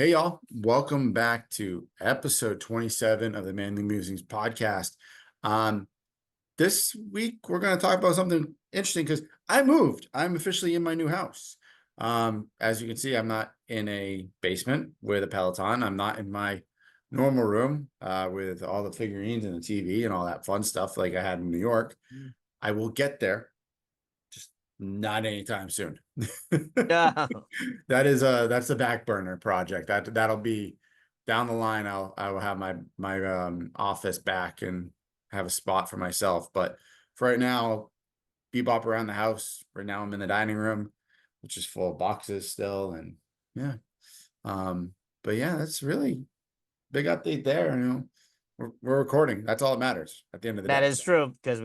Hey y'all, welcome back to episode 27 of the Manly Musings podcast. This week we're going to talk about something interesting because I moved. I'm officially in my new house. As you can see, I'm not in a basement with a Peloton. I'm not in my normal room with all the figurines and the TV and all that fun stuff like I had in New York. I will get there, just not anytime soon. Yeah. That's the back burner project. That'll be down the line. I will have my office back and have a spot for myself. But for right now, bebop around the house. Right now I'm in the dining room, which is full of boxes still. And yeah. But yeah, that's really big update there. We're recording. That's all that matters at the end of the That day. is true because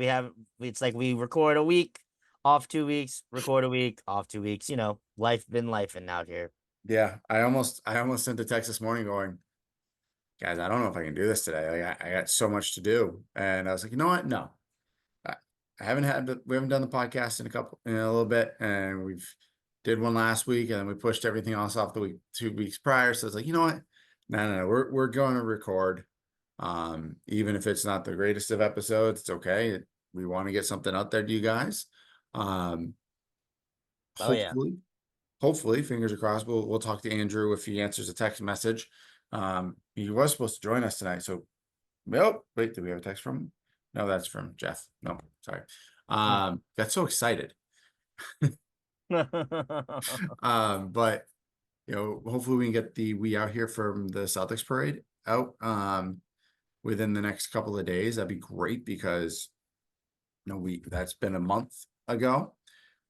it's like we record a week, off 2 weeks, record a week, off 2 weeks. Life been lifing out here. Yeah. I almost sent a text this morning going, guys, I don't know if I can do this today. Like I got so much to do. And I was like, you know what? No. I, we haven't done the podcast in a little bit, and we've did one last week, and then we pushed everything else off the week 2 weeks prior. So it's like, you know what? No. We're going to record. Even if it's not the greatest of episodes, it's okay. We want to get something out there to you guys. Um, Oh yeah. hopefully, fingers crossed, we'll talk to Andrew if he answers a text message. He was supposed to join us tonight, so wait, do we have a text from him? No, that's from Jeff. No, sorry. Got so excited. But hopefully we can get the We Out Here from the Celtics parade out within the next couple of days. That'd be great because that's been a month ago.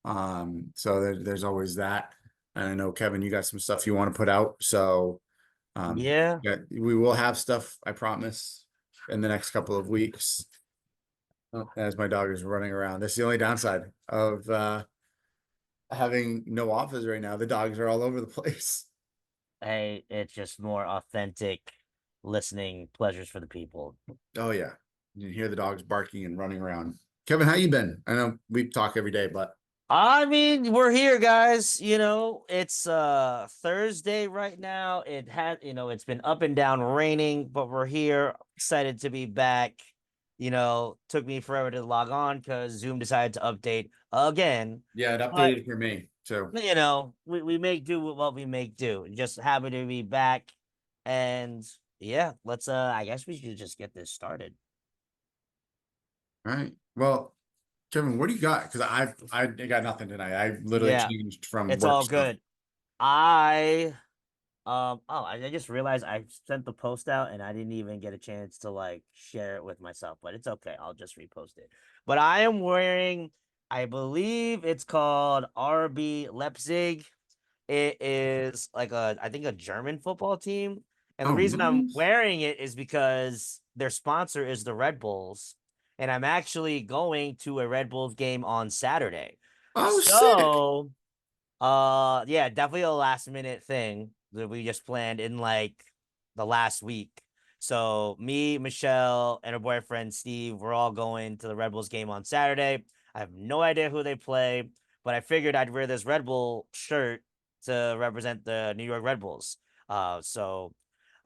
So there's always that. And I know, Kevin, you got some stuff you want to put out. So Yeah. we will have stuff, I promise, in the next couple of weeks. As my dog is running around. That's the only downside of having no office right now. The dogs are all over the place. Hey, it's just more authentic listening pleasures for the people. Oh yeah. You can hear the dogs barking and running around. Kevin, how you been? I know we talk every day, but I mean, we're here, guys. It's Thursday right now. It's been up and down raining, but we're here, excited to be back. Took me forever to log on because Zoom decided to update again. yeah, it But updated for me. So we make do with what we make do. Just happy to be back. And yeah, let's I guess we should just get this started. all right. Well, Kevin, what do you got? Because I got nothing tonight. I literally Yeah, changed from it's work all stuff. good. I just realized I sent the post out and I didn't even get a chance to like share it with myself, but it's okay. I'll just repost it. But I am wearing, I believe it's called RB Leipzig. It is like I think a German football team. And the Oh, reason I'm nice. wearing it is because their sponsor is the Red Bulls. And I'm actually going to a Red Bulls game on Saturday. Oh, sick. So yeah, definitely a last minute thing that we just planned in like the last week. So me, Michelle, and her boyfriend Steve, we're all going to the Red Bulls game on Saturday. I have no idea who they play, but I figured I'd wear this Red Bull shirt to represent the New York Red Bulls. So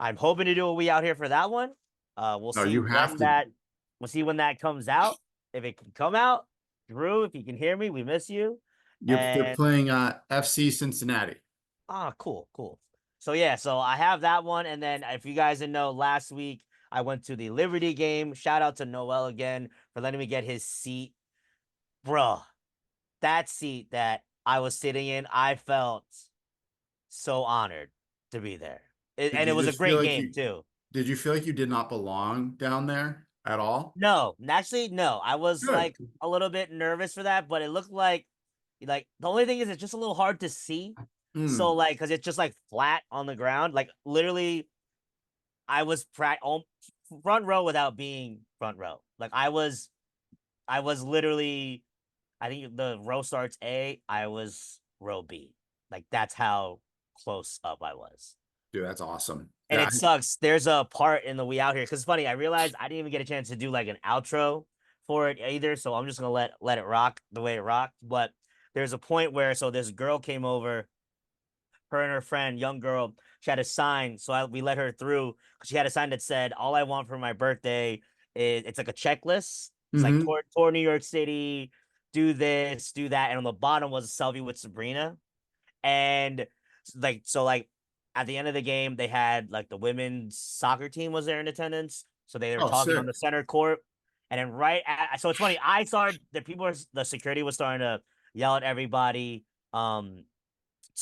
I'm hoping to do a We Out Here for that one. We'll No, see you have to. when that comes out. If it can come out, Drew, if you can hear me, we miss you. They're And playing FC Cincinnati. cool. So yeah, so I have that one, and then if you guys didn't know, last week I went to the Liberty game. Shout out to Noel again for letting me get his seat, bro. That seat that I was sitting in, I felt so honored to be there, Did and it you was a just feel great like game you too. did you feel like you did not belong down there at all? No, actually, no. I was Good. like a little bit nervous for that, but it looked like the only thing is it's just a little hard to see. So Hmm. like, cause it's just like flat on the ground. Like literally, I was front row without being front row. Like I was literally. I think the row starts A. I was row B. Like that's how close up I was. Dude, that's awesome. And Yeah. it sucks. There's a part in the We Out Here because it's funny. I realized I didn't even get a chance to do like an outro for it either. So I'm just gonna let it rock the way it rocked. But there's a point where this girl came over, her and her friend, young girl. she had a sign, so we let her through because she had a sign that said, "All I want for my birthday is," it's like a checklist. It's like Mm-hmm. tour New York City, do this, do that, and on the bottom was a selfie with Sabrina. And like at the end of the game, they had like the women's soccer team was there in attendance, so they were Oh, talking on sick. the center court. And then so it's funny. I started the security was starting to yell at everybody.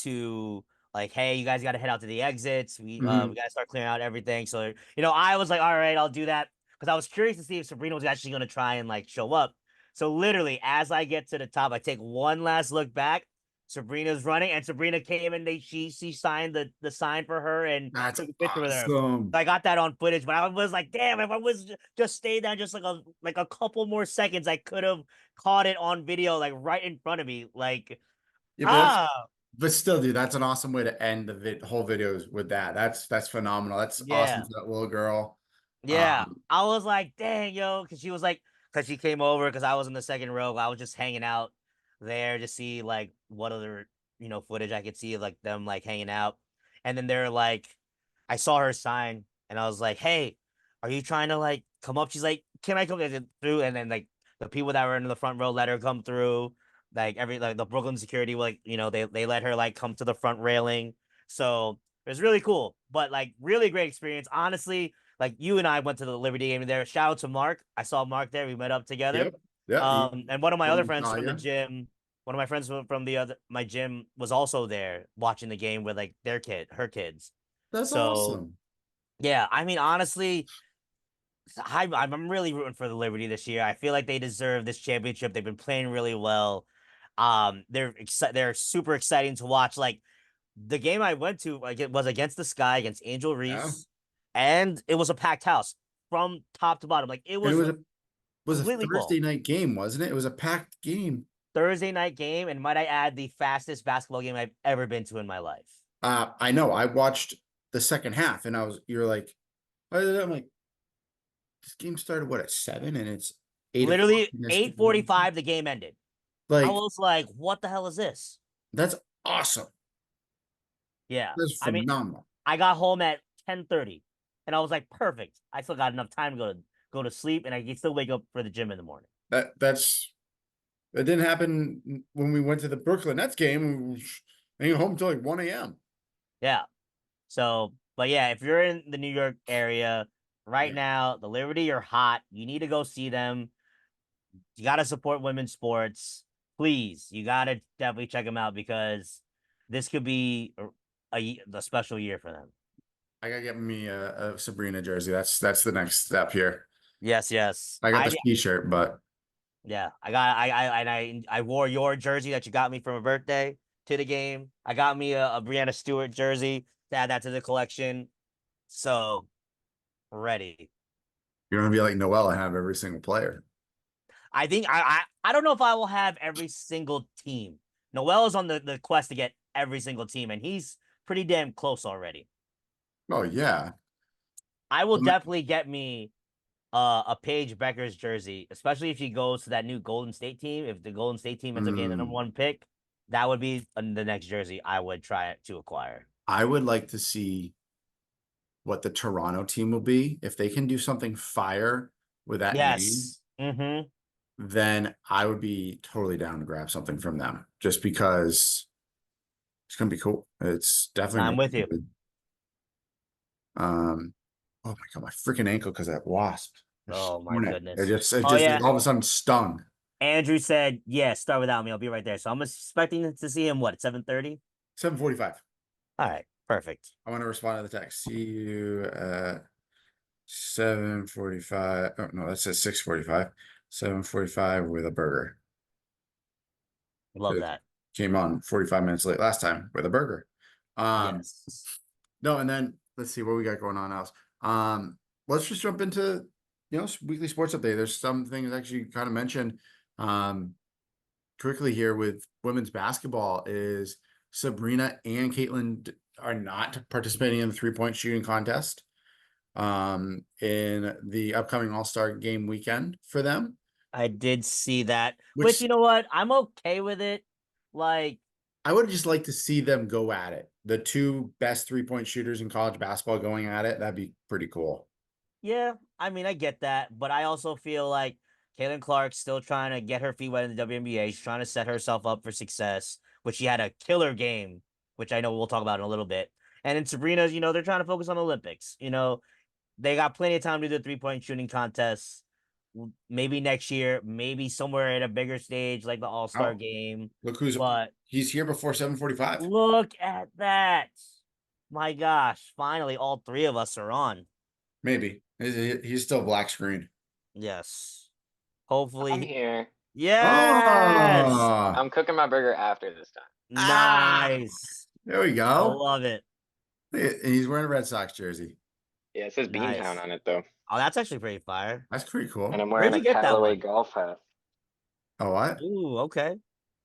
To like, hey, you guys got to head out to the exits. We Hmm. got to start clearing out everything. So I was like, all right, I'll do that because I was curious to see if Sabrina was actually going to try and like show up. So literally, as I get to the top, I take one last look back. Sabrina's running, and Sabrina came and she signed the sign for her and That's took a picture with her. awesome. So I got that on footage, but I was like, damn, if I was just stayed down just like a couple more seconds, I could have caught it on video, like right in front of me. Like, Yeah, ah, but still, dude, that's an awesome way to end the whole videos with that. That's phenomenal. That's awesome yeah. for that little girl. Yeah, Um, I was like, dang, yo, because she was like, because she came over because I was in the second row. I was just hanging out there to see like what other footage I could see of like them like hanging out, and then they're like, I saw her sign and I was like, hey, are you trying to like come up? She's like, can I come through? And then like the people that were in the front row let her come through. Like the Brooklyn security, like they let her like come to the front railing. So it was really cool, but like really great experience, honestly. Like you and I went to the Liberty game there. Shout out to Mark. I saw Mark there. We met up together. yep. Yeah. He And one of my other friends saw from the you. gym, one of my friends from the other my gym was also there watching the game with like her kids. That's So awesome. yeah, I mean honestly, I'm really rooting for the Liberty this year. I feel like they deserve this championship. They've been playing really well. They're super exciting to watch. Like the game I went to, like it was against the Sky against Angel Yeah. Reese, and it was a packed house from top to bottom. Like it And it was was a completely Thursday full. night game, wasn't it? It was a packed game. Tthursday night game, and might I add, the fastest basketball game I've ever been to in my life. I know. I watched the second half, and you're like, I'm like, this game started what at 7, and it's 8 o'clock. Literally And there's people going. 8:45, the game ended. I Like was like, "What the hell is this?" that's awesome. Yeah, That's I mean, phenomenal. I got home at 10:30, and I was like, "Perfect. I still got enough time to go to sleep, and I can still wake up for the gym in the morning." That didn't happen when we went to the Brooklyn Nets game. I didn't get home until like 1 a.m. Yeah. So, but yeah, if you're in the New York area right Yeah, now, the Liberty are hot. You need to go see them. You got to support women's sports. Please, you got to definitely check them out because this could be the special year for them. I gotta get me a Sabrina jersey. That's the next step here. Yes, yes. I got the t-shirt, but Yeah, I wore your jersey that you got me for my birthday to the game. I got me a Brianna Stewart jersey to add that to the collection. So ready. you're gonna be like Noel. I have every single player. I think I don't know if I will have every single team. Noel is on the quest to get every single team, and he's pretty damn close already. Oh yeah. I will definitely get me a Paige Becker's jersey, especially if she goes to that new Golden State team. If the Golden State team ends up getting the number Mm, one pick, that would be the next jersey I would try to acquire. I would like to see what the Toronto team will be. If they can do something fire with that name, Yes. Mm-hmm. then I would be totally down to grab something from them just because it's gonna be cool. It's definitely I'm gonna with be you. good. Um, oh my god, my freaking ankle because that wasp. Oh my Torn it. It goodness. just it Oh just yeah. all of a sudden stung. Andrew said, "Yeah, start without me. I'll be right there." So I'm expecting to see him what 7:30. 7:45. All right, perfect. I want to respond to the text. See you at 7:45. Oh no, that says 6:45. 7:45 with a burger. Love It that. came on 45 minutes late last time with a burger. Um, Yes. no, and then let's see what we got going on else. Let's just jump into weekly sports update. There's some things actually you kind of mentioned quickly here with women's basketball is Sabrina and Caitlin are not participating in the 3-point shooting contest in the upcoming All-Star game weekend for them, I did see that, which which you know what? I'm okay with it. Like, I would just like to see them go at it. The two best 3-point shooters in college basketball going at it. That'd be pretty cool. Yeah, I mean, I get that, but I also feel like Caitlin Clark's still trying to get her feet wet in the WNBA. She's trying to set herself up for success, which she had a killer game, which I know we'll talk about in a little bit. And in Sabrina's, they're trying to focus on the Olympics. They got plenty of time to do the 3-point shooting contest. Maybe next year, maybe somewhere at a bigger stage like the All-Star Oh, game. look who's But he's here before 7:45. look at that. My gosh, finally all three of us are on. Maybe he's still black screen. Yes. I'm Hopefully. here. Yes. Oh, I'm cooking my burger after this time. Nice. there we I go. love it. And he's wearing a Red Sox jersey. Yeah, it says Beantown Nice. on it though. Oh, that's actually pretty fire. That's pretty And cool. I'm Where'd wearing you a get that Callaway one? golf hat. Oh, what? Ooh, okay.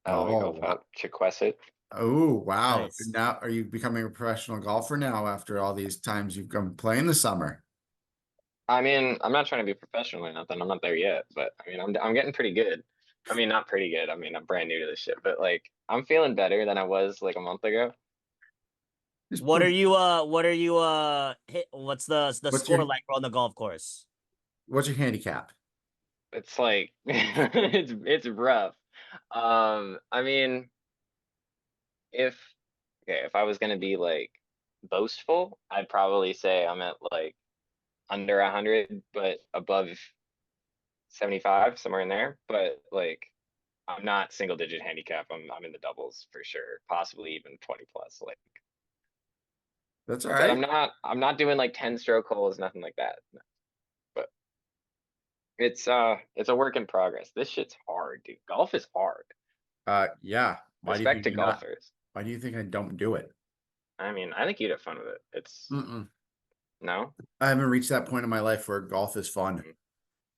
Callaway Oh, golf hat. Chiquesset. oh, wow. Nice. Now, are you becoming a professional golfer now after all these times you've come playing the summer? I mean, I'm not trying to be professional or nothing. I'm not there yet, but I mean, I'm getting pretty good. I mean, not pretty good. I mean, I'm brand new to this shit, but like, I'm feeling better than I was like a month ago. Just What are put, you hit what's the what's score your like on the golf course? what's your handicap? It's like it's rough. I mean, if okay, if I was gonna be like boastful, I'd probably say I'm at like under 100, but above 75, somewhere in there. But like, I'm not single digit handicap. I'm in the doubles for sure, possibly even 20 plus. Like, That's all but right. I'm not doing like 10 stroke holes, nothing like that. No. But it's a work in progress. This shit's hard, dude. Golf is hard. Yeah. Respect to golfers. Why do you think I don't do it? I mean, I think you'd have fun with it. It's Mm-mm. no. I haven't reached that point in my life where golf is fun.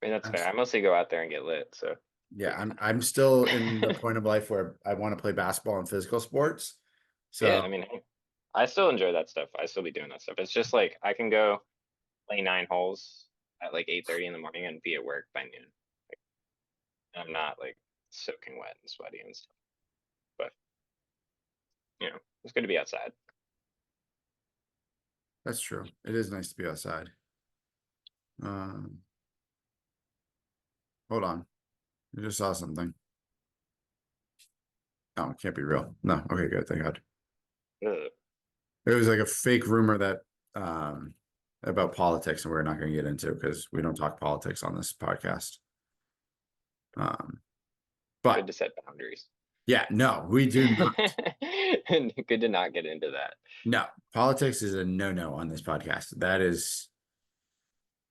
I mean, that's I'm, fair. I mostly go out there and get lit. So yeah, I'm still in the point of life where I want to play basketball and physical sports. yeah, So I mean, hey, I still enjoy that stuff. I still be doing that stuff. It's just like I can go play 9 holes at like 8:30 in the morning and be at work by noon. Like, I'm not like soaking wet and sweaty and stuff. But it's good to be outside. that's true. It is nice to be outside. Um, hold on. I just saw something. Oh, it can't be real. No. Okay, good. Thank God. Ugh. It was like a fake rumor that about politics, and we're not going to get into because we don't talk politics on this podcast. Good But to set boundaries. yeah, no, we do not. And good to not get into that. No, politics is a no-no on this podcast. That is,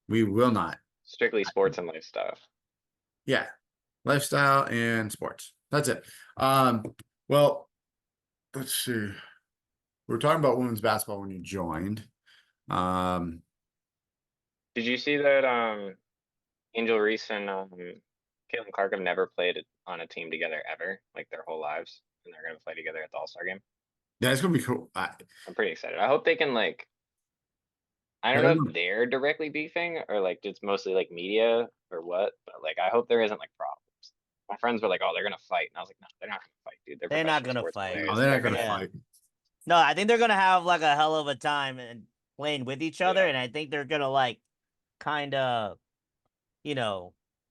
we will not. Strictly sports and lifestyle. Yeah, lifestyle and sports. That's it. Well, let's see. We were talking about women's basketball when you joined. Um, Did you see that Angel Reese and Caitlin Clark have never played on a team together ever, like their whole lives, and they're gonna play together at the All-Star game? yeah, it's gonna be cool. I'm pretty excited. I hope they can like. I don't know if they're directly beefing or like it's mostly like media or what, but like I hope there isn't like problems. My friends were like, "Oh, they're gonna fight," and I was like, "No, they're not gonna fight, dude. They're They're not professional gonna sports fight. Oh, players. they're They're not gonna gonna, Yeah. fight. No, I think they're gonna have like a hell of a time and playing with each other, yeah, and I think they're gonna like kind of,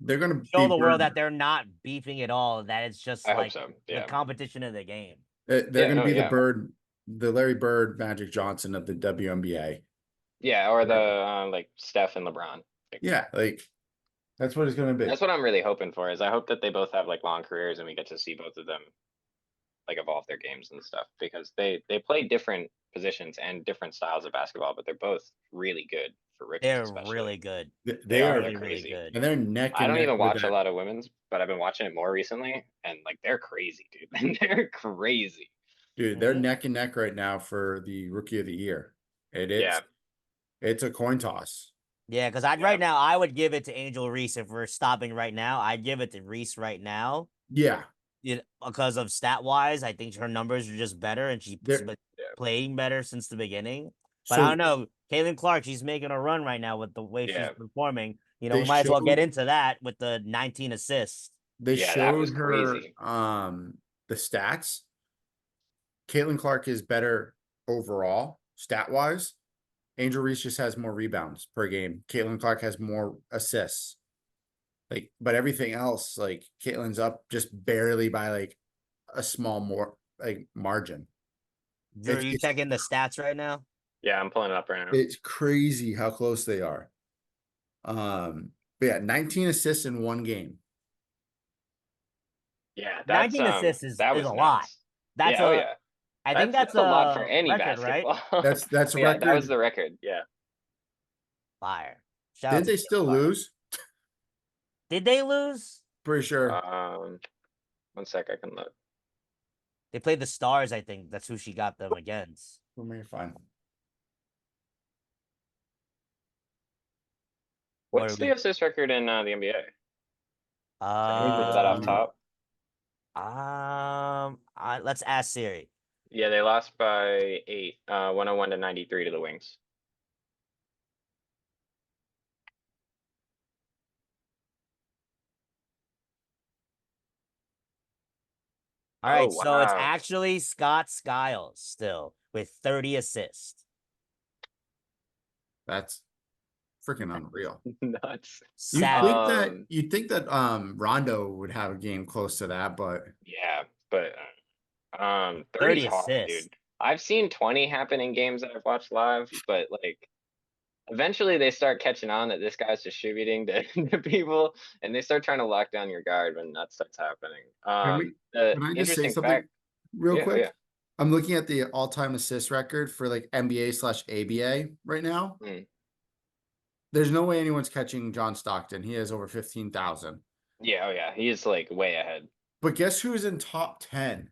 They're gonna show be the world that bird. they're not beefing at all. That it's just I hope like so. the Yeah, competition of the game. They're yeah, gonna no, be the yeah, bird, the Larry Bird, Magic Johnson of the WNBA. yeah, or the like Steph and LeBron. Like, Yeah, like that's what it's gonna be. that's what I'm really hoping for. Is I hope that they both have like long careers and we get to see both of them like evolve their games and stuff because they play different positions and different styles of basketball, but they're both really good for rookies, They're especially. really good. They They are. are, They're Really, really crazy. good. and they're neck I and don't neck even with watch a that. lot of women's, but I've been watching it more recently, and like they're crazy, dude. They're crazy. Dude, they're Mhm. neck and neck right now for the rookie of the year. It Yeah, it's a coin toss. Yeah, because I'd yeah, right now I would give it to Angel Reese if we're stopping right now. I'd give it to Reese right now. Yeah, Because of stat wise, I think her numbers are just better and she's they're been yeah, playing better since the beginning. But I so don't know. Caitlin Clark, she's making a run right now with the way she's yeah, performing. they We might as well get showed into that with the 19 assists. they yeah. That was showed her crazy. the stats. Caitlin Clark is better overall, stat wise. Angel Reese just has more rebounds per game. Caitlin Clark has more assists. Like, but everything else, like Caitlin's up just barely by like a small more like margin. Drew, are It's you it's checking the stats right now? Yeah, I'm pulling it up right now. it's crazy how close they are. But yeah, 19 assists in one game. Yeah, 19 assists that is a was lot. nuts. That's Yeah, oh a, yeah. I think that's That's a lot for a any record, right? basketball. That's a Yeah, that was record. the record. Yeah. Fire. Shout out Didn't to they still Fire. lose? Did they lose? Pretty sure. One sec, I can look. They played the Stars, I think. That's who she got them against. Let me find. What's the assist record in the NBA? Anyone know that off top? Let's ask Siri. Yeah, they lost by 8, 101 to 93 to the Wings. All right, Oh, so it's wow. actually Scott Skiles still with 30 assists. That's freaking unreal. Nuts. Savage. You'd think that Rondo would have a game close to that, but Yeah, but 30's 30 hard, assists. dude. I've seen 20 happen in games that I've watched live, but like eventually they start catching on that this guy's distributing to people, and they start trying to lock down your guard when that starts happening. The can I just say interesting something fact, real yeah, yeah. quick? I'm looking at the all-time assist record for like NBA/ABA right now. Mm. There's no way anyone's catching John Stockton. He has over 15,000. Yeah, oh yeah, he's like way ahead. But guess who's in top 10?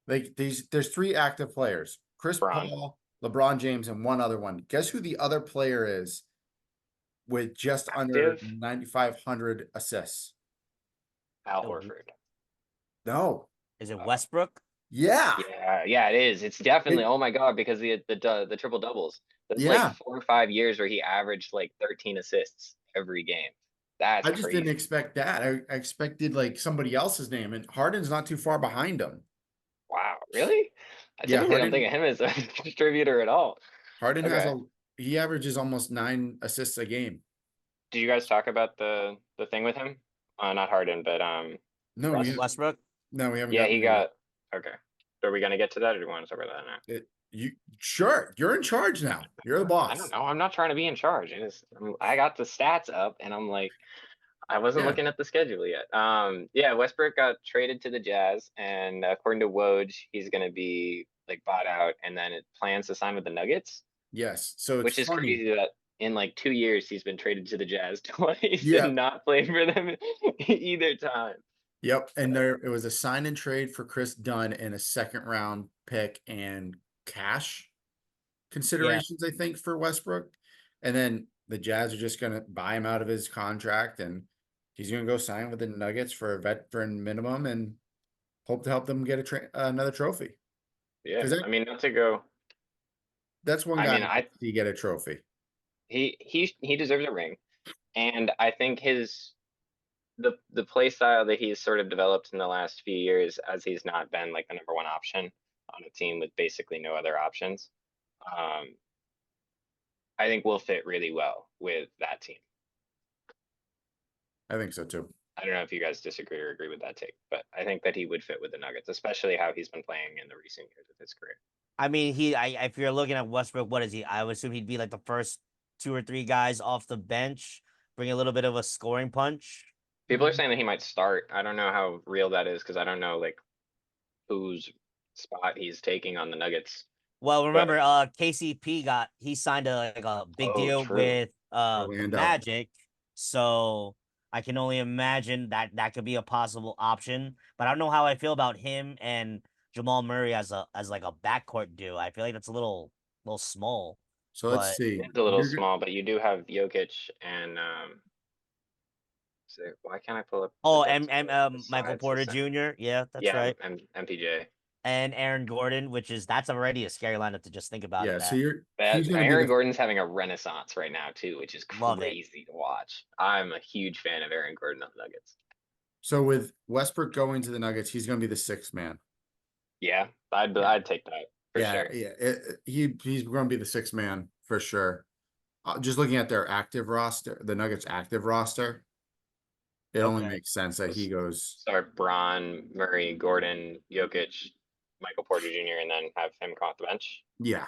Like there's 3 active players: Chris Bron. Paul, LeBron James, and one other one. Guess who the other player is with just under Active? 9,500 assists? Al Oh, Horford. No. Is it Westbrook? Yeah. Yeah, it is. It's definitely. It- Oh my god, because the triple doubles. There's like yeah. 4 or 5 years where he averaged like 13 assists every game. That's I just didn't crazy. expect that. I expected like somebody else's name, and Harden's not too far behind him. Wow, really? I Yeah, typically don't think of him as a distributor at all. Harden has Okay. he averages almost 9 assists a game. Did you guys talk about the thing with him? Not Harden, but No, Russ? Westbrook? no, we haven't Yeah, gotten he there yet. got okay. So are we gonna get to that, or do you want to talk about that now? You sure? You're in charge now. You're the I boss. don't know. I'm not trying to be in charge. I got the stats up, and I'm like, I wasn't Yeah. looking at the schedule yet. Yeah, Westbrook got traded to the Jazz, and according to Woj, he's gonna be like bought out, and then it plans to sign with the Nuggets, Yes. So it's which is funny. crazy that in like 2 years he's been traded to the Jazz twice Yeah. and not played for them either time. Yep. And it was a sign and trade for Chris Dunn and a second round pick and cash considerations, I think, for Westbrook. And then the Jazz are just gonna buy him out of his contract, and he's gonna go sign with the Nuggets for a veteran minimum and hope to help them get another trophy. Yeah, Because I mean, not to go. that's one I guy mean, I'd like to see get a trophy. he deserves a ring, and I think the play style that he's sort of developed in the last few years, as he's not been like the #1 option on a team with basically no other options, I think will fit really well with that team. I think so too. I don't know if you guys disagree or agree with that take, but I think that he would fit with the Nuggets, especially how he's been playing in the recent years of his career. I mean, if you're looking at Westbrook, what is he? I would assume he'd be like the first 2 or 3 guys off the bench, bring a little bit of a scoring punch. People are saying that he might start. I don't know how real that is because I don't know like whose spot he's taking on the Nuggets. Well, But remember, KCP he signed a big deal true. with the Orlando. Magic, so I can only imagine that could be a possible option. But I don't know how I feel about him and Jamal Murray as like a backcourt duo. I feel like that's a little small. So let's But see. It's a little small, but you do have Jokic and why can't I pull up the oh, Bucks and player Michael besides the Porter center? Jr. Yeah, that's Yeah, right. MPJ. And Aaron Gordon, that's already a scary lineup to just think about. Yeah, so That he's gonna be Aaron Gordon's having a renaissance right now too, which is Love it. crazy to watch. I'm a huge fan of Aaron Gordon on the Nuggets. so with Westbrook going to the Nuggets, he's gonna be the 6th man. Yeah, Yeah. I'd take that for Yeah, sure. yeah. He's going to be the sixth man for sure. Just looking at their active roster, the Nuggets active roster, it only Okay. makes sense that he goes. Start Braun, Murray, Gordon, Jokic, Michael Porter Jr., and then have him come off the bench. Yeah,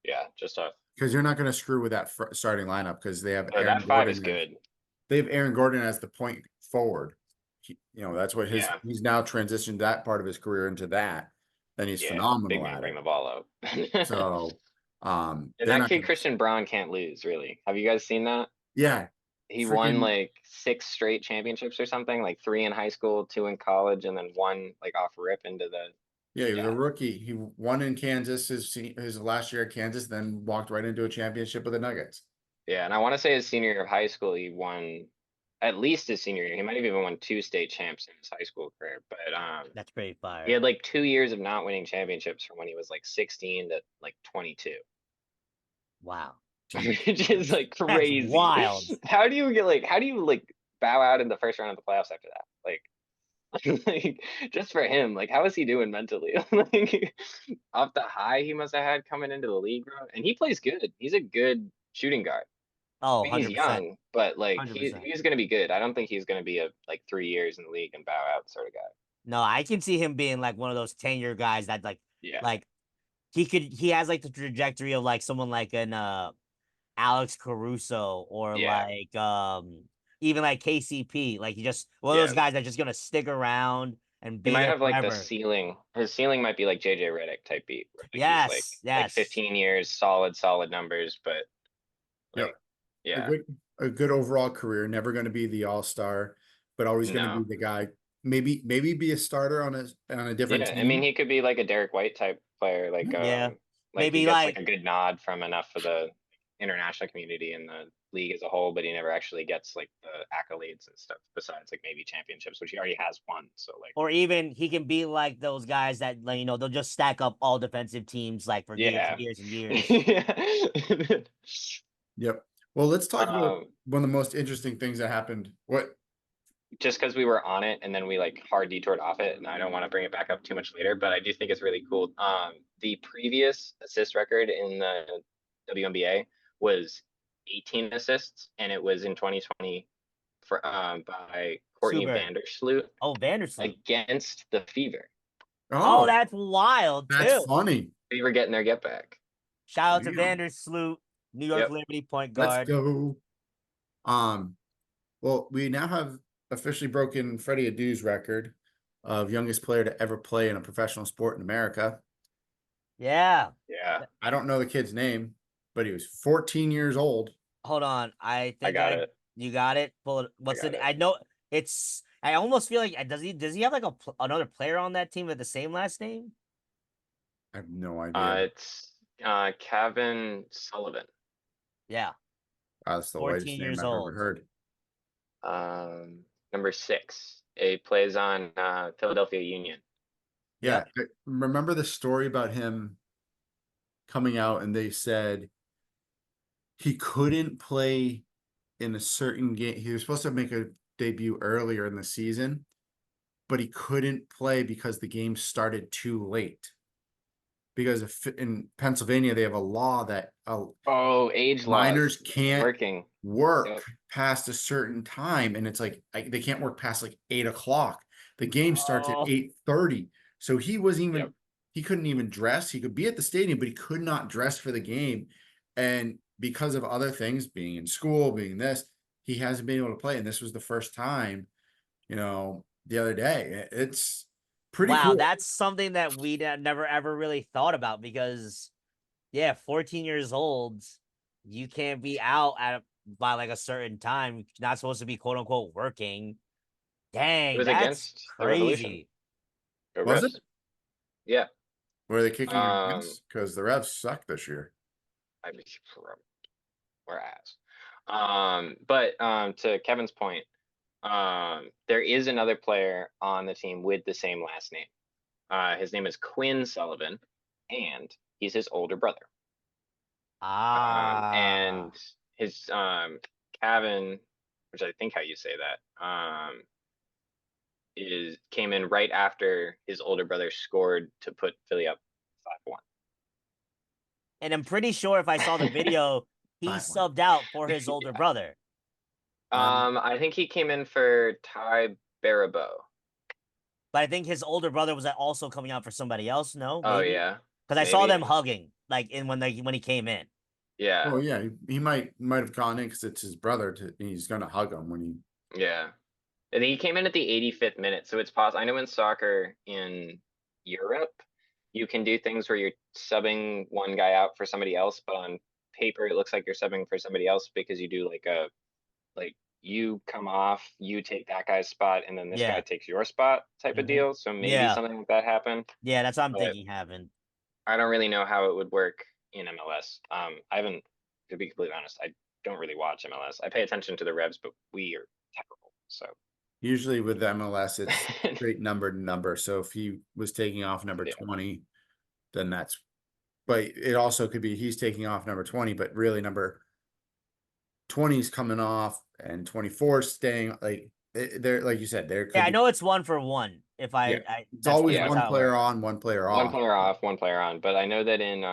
Yeah, just a because you're not going to screw with that starting lineup because they have that Aaron five is Gordon. good. They have Aaron Gordon as the point forward. That's what Yeah, he's now transitioned that part of his career into that, and he's yeah, big phenomenal man, at bring it. the ball up. So, And they're that not kid going to. Christian Braun can't lose, really. Have you guys seen that? Yeah, He won freaking like 6 straight championships or something, like 3 in high school, 2 in college, and then 1 like off rip into the yeah. He was a yeah. rookie. He won in Kansas his last year at Kansas, then walked right into a championship with the Nuggets. Yeah, and I want to say his senior year of high school, he won at least his senior year. He might have even won 2 state champs in his high school career. But That's pretty he fire. had like 2 years of not winning championships from when he was like 16 to like 22, Wow. which is like That's crazy. wild. How do you bow out in the first round of the playoffs after that? Like, like just for him, like how is he doing mentally? Like off the high he must have had coming into the league, bro. And he plays good. He's a good shooting guard. Oh, I mean, he's 100%. young, but like 100%. he's gonna be good. I don't think he's gonna be a like 3 years in the league and bow out sort of guy. No, I can see him being like one of those 10-year guys that Yeah, like he has like the trajectory of like someone like an Alex Caruso or yeah, like even like KCP. Like he just one of yeah. those guys that's just gonna stick around and He be might there have like the forever. ceiling. His ceiling might be like JJ Redick type beat, where like he's Yes, like yes. 15 years, solid numbers, but Yep. like A yeah, good a good overall career. Never going to be the all-star, but always going to be no. the guy. Maybe be a starter on a different Yeah, I mean team. he could be like a Derek White type player, Yeah. like he Maybe gets like like a good nod from enough of the international community and the league as a whole, but he never actually gets like the accolades and stuff besides like maybe championships, which he already has won. So like or even he can be like those guys that like they'll just stack up all defensive teams like for years and yeah. years and years. Yeah. Yep. Well, let's talk about Um, one of the most interesting things that happened. What? just because we were on it and then we like hard detoured off it, and I don't want to bring it back up too much later, but I do think it's really cool. The previous assist record in the WNBA was 18 assists, and it was in 2020 for by Courtney Super. Vandersloot Oh, Vandersloot. against the Fever. Oh, Oh, that's wild that's too. funny. Fever getting their get back. Shout out to Damn. Vandersloot, New York Yep. Liberty point Let's guard. go. Um, well, we now have officially broken Freddie Adu's record of youngest player to ever play in a professional sport in America. Yeah. Yeah, I don't know the kid's name, but he was 14 years old. Hold on. I I think got it. you got it. Pull it. I What's got the? it. I know it's. I almost feel like does he have like another player on that team with the same last name? I have no idea. It's Kevin Sullivan. Yeah, That's the whitest 14 name years I've ever old. heard. Number 6. He plays on Philadelphia Union. Yeah, Yep. I remember the story about him coming out and they said he couldn't play in a certain game. He was supposed to make a debut earlier in the season, but he couldn't play because the game started too late. Because in Pennsylvania, they have a law that Oh, age minors laws. can't Working. work Yep. past a certain time, and it's like they can't work past like 8 o'clock. The game starts at Oh, 8:30, so Yep. he couldn't even dress. He could be at the stadium, but he could not dress for the game, and because of other things, being in school, being this, he hasn't been able to play. And this was the first time, the other day. It's pretty wow. cool. That's something that we never ever really thought about because, yeah, 14 years old, you can't be out by like a certain time. You're not supposed to be quote unquote working. It Dang, was that's against the Revolution. crazy. Go Was it? Revs. Yeah. Were they kicking your Um, ass? Because the Revs suck this year. I mean, we're ass. But to Kevin's point, there is another player on the team with the same last name. His name is Quinn Sullivan, and he's his older brother. Ah, And his Kevin, which I think how you say that. came in right after his older brother scored to put Philly up 5-1. And I'm pretty sure if I saw the video, he 5-1. subbed out for his older brother. I think he came in for Ty Barabo. But I think his older brother was also coming out for somebody else. No, Oh maybe yeah, because I saw maybe. them hugging like when he came in. Yeah, Oh yeah, he might have gone in because it's his brother. He's gonna hug him when he. yeah. And he came in at the 85th minute, so it's possible. I know in soccer in Europe, you can do things where you're subbing one guy out for somebody else, but on paper it looks like you're subbing for somebody else because you do like you come off, you take that guy's spot, and then this guy Yeah. takes your spot type of Mhm. deal. So maybe Yeah. something like that happened. Yeah, that's what I'm But thinking happened. I don't really know how it would work in MLS. I haven't, to be completely honest, I don't really watch MLS. I pay attention to the revs, but we are terrible. So Usually with MLS, it's straight number to number. So if he was taking off number Yeah. 20, then that's. But it also could be he's taking off number 20, but really number 20 is coming off and 24 is staying. Like there, like you said, there could Yeah, I be. know it's 1-for-1. If Yeah, I it's that's always Yeah. one how it player works. on, one player one off. player off, one player on. But I know that in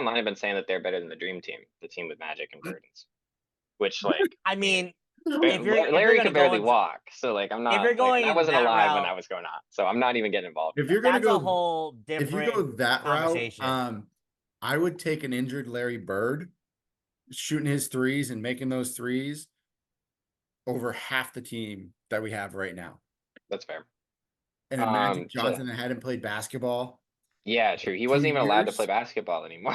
online, I've been saying that they're better than the Dream Team, the team with Magic and Burdens. Which I mean, if you're Larry gonna could go barely into, walk, so like I'm if not you're like, going and I in wasn't that alive when route, that was going on, so I'm not even getting involved in If that. you're gonna that's a go, whole if you go different that route, conversation. I would take an injured Larry Bird, shooting his threes and making those threes over half the team that we have right now. That's fair. And a Magic So Johnson that hadn't played basketball yeah, true. He 2 wasn't even allowed to play years. basketball anymore.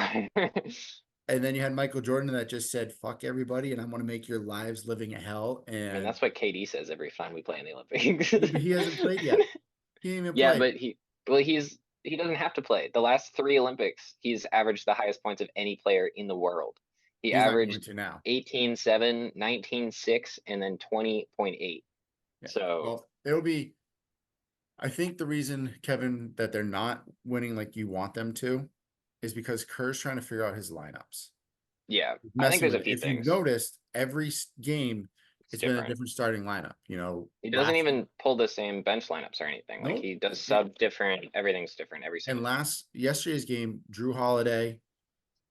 And then you had Michael Jordan that just said, fuck everybody, and I want to make your lives living a hell. I mean, And that's what KD says every time we play in the Olympics. yeah, but he hasn't played yet. He didn't even Yeah, play. but he doesn't have to play. The last 3 Olympics, he's averaged the highest points of any player in the world. He He's not going averaged to now. 18.7, 19.6, and then 20.8. Yeah. So Well, it'll be. I think the reason, Kevin, that they're not winning like you want them to is because Kerr's trying to figure out his lineups. yeah, I think Messing there's with a it. few If you things. noticed, every game it's been a different. different starting lineup. He doesn't last even pull the same bench lineups or anything. Like nope. he does sub different. Everything's different every And single. yesterday's game, Drew Holiday,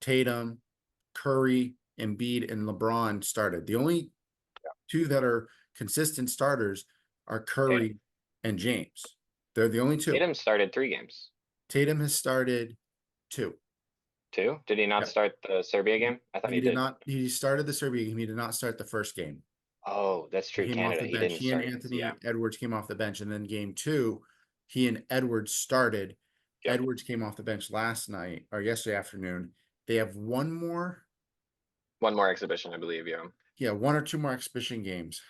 Tatum, Curry, Embiid, and LeBron started. The only two that are consistent starters are Curry and James. They're the only two. Tatum started 3 games. Tatum has started 2. 2? Did he not Yep. start the Serbia game? I thought he did. not. He started the Serbia game. He did not start the first game. Oh, that's true. He came off Canada. the He bench. didn't He and start. Anthony Yeah. Edwards came off the bench, and then game 2, he and Edwards started. Yep. Edwards came off the bench last night or yesterday afternoon. They have one more exhibition, I believe. Yeah. Yeah, 1 or 2 more exhibition games.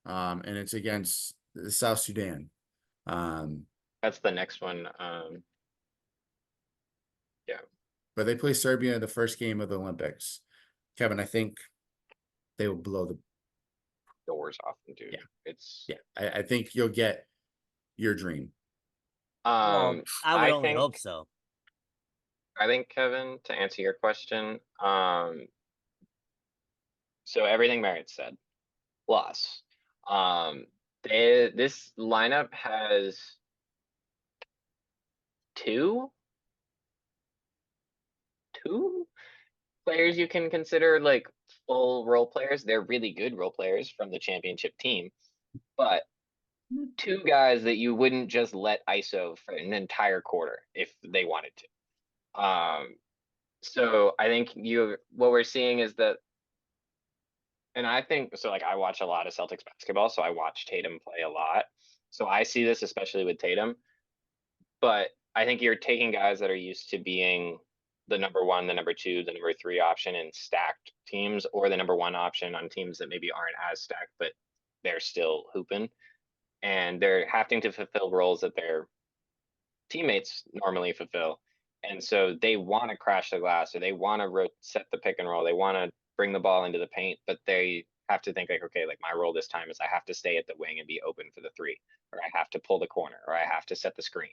And it's against the South Sudan. That's the next one. Yeah. But they play Serbia in the first game of the Olympics. Kevin, I think they will blow the doors off them, dude. Yeah. I think you'll get your dream. Well, I would only hope so. I think, Kevin, to answer your question, so everything Merritt said, plus, this lineup has 2 players you can consider like full role players. They're really good role players from the championship team, but 2 guys that you wouldn't just let ISO for an entire quarter if they wanted to. So I think what we're seeing is that, and I think so. Like I watch a lot of Celtics basketball, so I watch Tatum play a lot. So I see this especially with Tatum, but I think you're taking guys that are used to being the number 1, the number 2, the number 3 option in stacked teams, or the number 1 option on teams that maybe aren't as stacked, but they're still hooping, and they're having to fulfill roles that their teammates normally fulfill. And so they want to crash the glass, or they want to set the pick and roll. They want to bring the ball into the paint, but they have to think like, okay, like my role this time is I have to stay at the wing and be open for the 3, or I have to pull the corner, or I have to set the screen.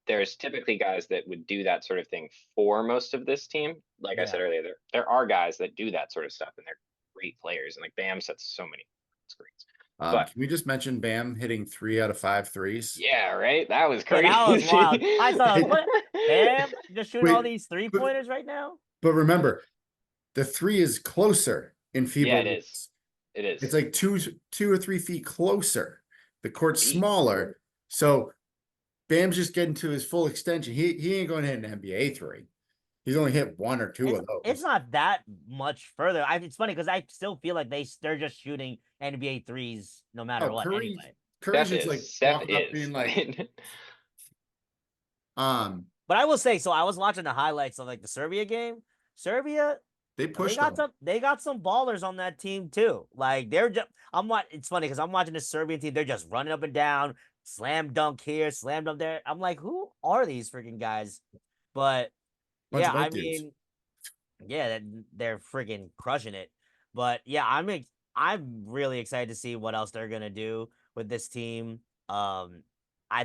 There's typically guys that would do that sort of thing for most of this team. Like I said earlier, there are guys that do that sort of stuff, and they're great players. And like Bam sets so many screens. But Can we just mention Bam hitting 3 out of 5 threes? yeah, right. That was crazy. That was wild. I thought, what? Bam, just shooting all these 3-pointers right now. But remember, the 3 is closer in FIBA. Yeah, it is. It is. It's like 2 or 3 feet closer. The court's smaller, so Bam's just getting to his full extension. He ain't going to hit an NBA 3. He's only hit 1 or 2 of those. It's not that much further. It's funny because I still feel like they're just shooting NBA 3s no matter what. Anyway, Curry's just like walking up being like, But I will say, so I was watching the highlights of like the Serbia game. Serbia, they got some ballers on that team too. Like they're just, it's funny because I'm watching the Serbian team. They're just running up and down, slam dunk here, slam dunk there. I'm like, who are these freaking guys? But yeah, I mean, yeah, they're freaking crushing it. But yeah, I'm really excited to see what else they're gonna do with this team. I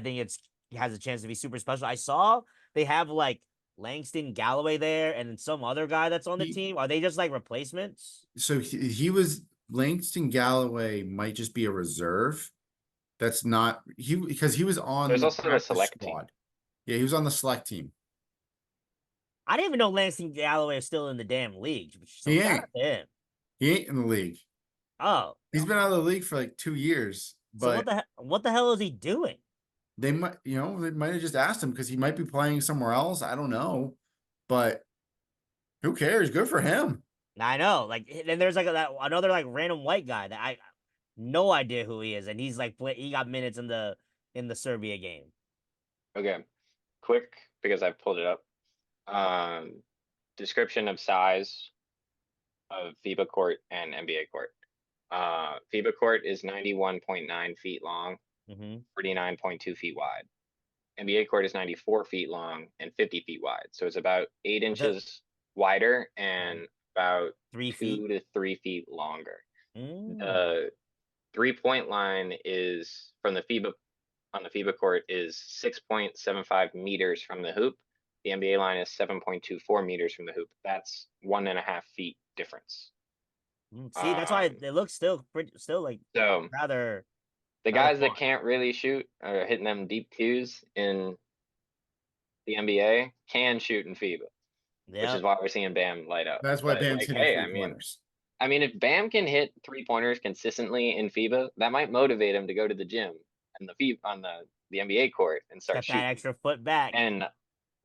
think it has a chance to be super special. I saw they have like Langston Galloway there and then some other guy that's on the team. Are they just like replacements? So he was Langston Galloway might just be a reserve. That's not because he was on There's also the select squad. team. Yeah, he was on the select team. I didn't even know Langston Galloway is still in the damn league. So he shout ain't. out to him. He ain't in the league. Oh, he's been out of the league for like 2 years. But so what the hell is he doing? They might, they might have just asked him because he might be playing somewhere else. I don't know, but who cares? Good for him. I know. Like, then there's like another like random white guy that I no idea who he is, and he's like he got minutes in the Serbia game. Okay, quick because I've pulled it up. Description of size of FIBA court and NBA court. FIBA court is 91.9 feet long, 49.2 feet wide. NBA court is 94 feet long and 50 feet wide. So it's about 8 inches wider and about 2 to 3 feet longer. The 3-point line is from the FIBA court is 6.75 meters from the hoop. The NBA line is 7.24 meters from the hoop. That's 1.5 feet difference. See, that's why Um, it looks still like so rather the rather guys that fun. can't really shoot are hitting them deep twos in the NBA can shoot in FIBA, which Yeah, is why we're seeing Bam light up. That's why But Bam's like, hitting hey, 3 pointers. I mean, if Bam can hit 3-pointers consistently in FIBA, that might motivate him to go to the gym and the FIBA on the NBA court and start get that shooting. extra foot back. And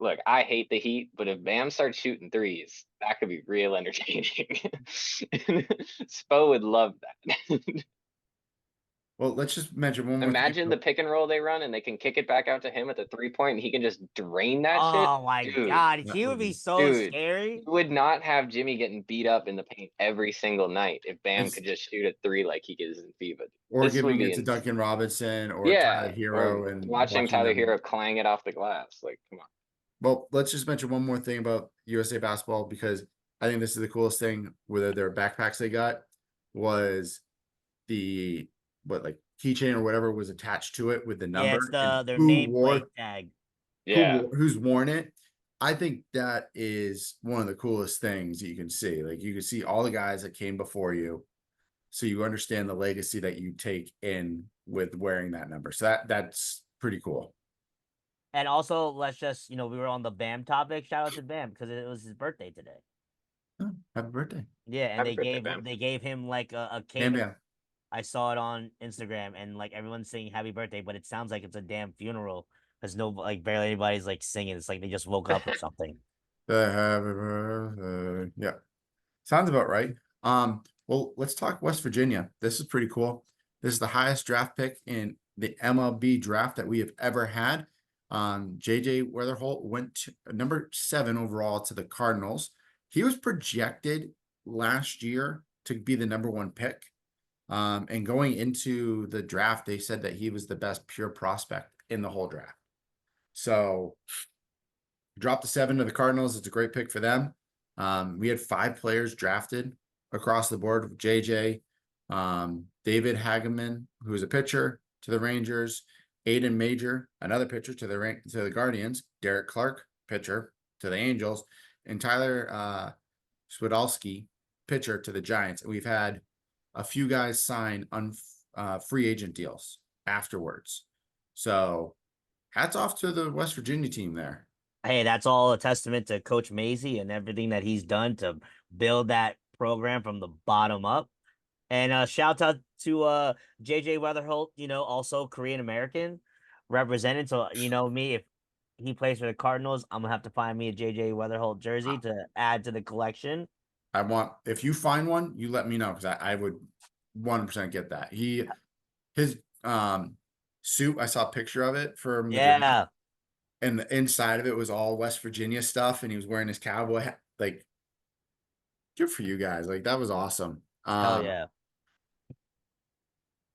look, I hate the Heat, but if Bam starts shooting threes, that could be real entertaining. Spo would love that. Well, let's just mention one more thing. Imagine the pick and roll they run and they can kick it back out to him at the 3-point and he can just drain that shit. Oh my Dude, god, That he would would be be- so dude, scary. you would not have Jimmy getting beat up in the paint every single night if Bam It's- could just shoot a 3 like he is in FIBA. Or This would giving be it to insane. Duncan Robinson or Yeah, Tyler Hero or and watching watching Tyler them. Hero clang it off the glass. Like, come on. Well, let's just mention one more thing about USA basketball because I think this is the coolest thing. Whether their backpacks they got was the like keychain or whatever was attached to it with the number. Yeah, it's and their who wore nameplate tag. Yeah. who's worn it. I think that is one of the coolest things you can see. Like you can see all the guys that came before you, so you understand the legacy that you take in with wearing that number. So that's pretty cool. And also, let's just we were on the Bam topic. Shout out to Bam because it was his birthday today. Oh, happy birthday, Yeah, and Happy birthday, Bam. they gave him like a cake. Bam Bam. I saw it on Instagram, and like everyone's saying happy birthday, but it sounds like it's a damn funeral because barely anybody's like singing. It's like they just woke up or something. Happy birthday. Yeah, sounds about right. Well, let's talk West Virginia. This is pretty cool. This is the highest draft pick in the MLB draft that we have ever had. JJ Weatherholt went to number 7 overall to the Cardinals. He was projected last year to be the number 1 pick. And going into the draft, they said that he was the best pure prospect in the whole draft. So dropped to 7 to the Cardinals. It's a great pick for them. We had 5 players drafted across the board. JJ, David Hageman, who is a pitcher to the Rangers, Aiden Major, another pitcher to the Guardians, Derek Clark, pitcher to the Angels, and Tyler Swidolski, pitcher to the Giants. And we've had a few guys sign on free agent deals afterwards. So hats off to the West Virginia team there. Hey, that's all a testament to Coach Maisie and everything that he's done to build that program from the bottom up. And shout out to JJ Weatherholt, also Korean American represented. So me, if he plays for the Cardinals, I'm gonna have to find me a JJ Weatherholt jersey to add to the collection. If you find one, you let me know because I would 100% get that. His suit, I saw a picture of it from the draft, Yeah, and the inside of it was all West Virginia stuff, and he was wearing his cowboy hat. Like, good for you guys. Like, that was awesome. hell yeah.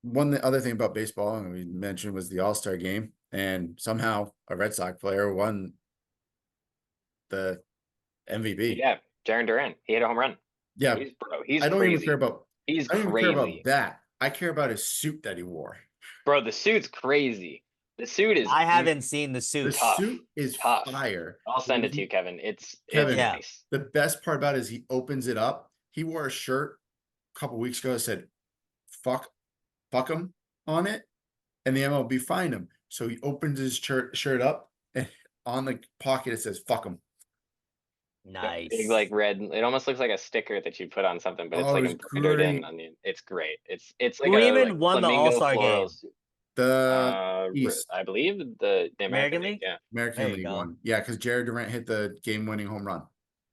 One other thing about baseball, and we mentioned, was the All-Star game, and somehow a Red Sox player won the MVP. Yeah, Jarren Duran. He hit a home run. Yeah, He's I don't crazy. even care about. He's I don't even crazy. care about that. I care about his suit that he wore. Bro, the suit's crazy. The suit is. I haven't seen the The suit. Tough. suit is Tough. fire. I'll send it to you, Kevin. It's Kevin, Yeah. nice. The best part about it is he opens it up. He wore a shirt a couple weeks ago that said fuck him on it, and the MLB fined him. So he opens his shirt up, and on the pocket it says fuck him. Nice. Big like red. It almost looks like a sticker that you put on something, but it's Oh, like it's embroidered in great. on the. It's great. It's like Who a even like won the flamingo All-Star floral game? suit. The East I believe the American League. Yeah, American There you League go. one. Yeah, because Jared Durant hit the game-winning home run.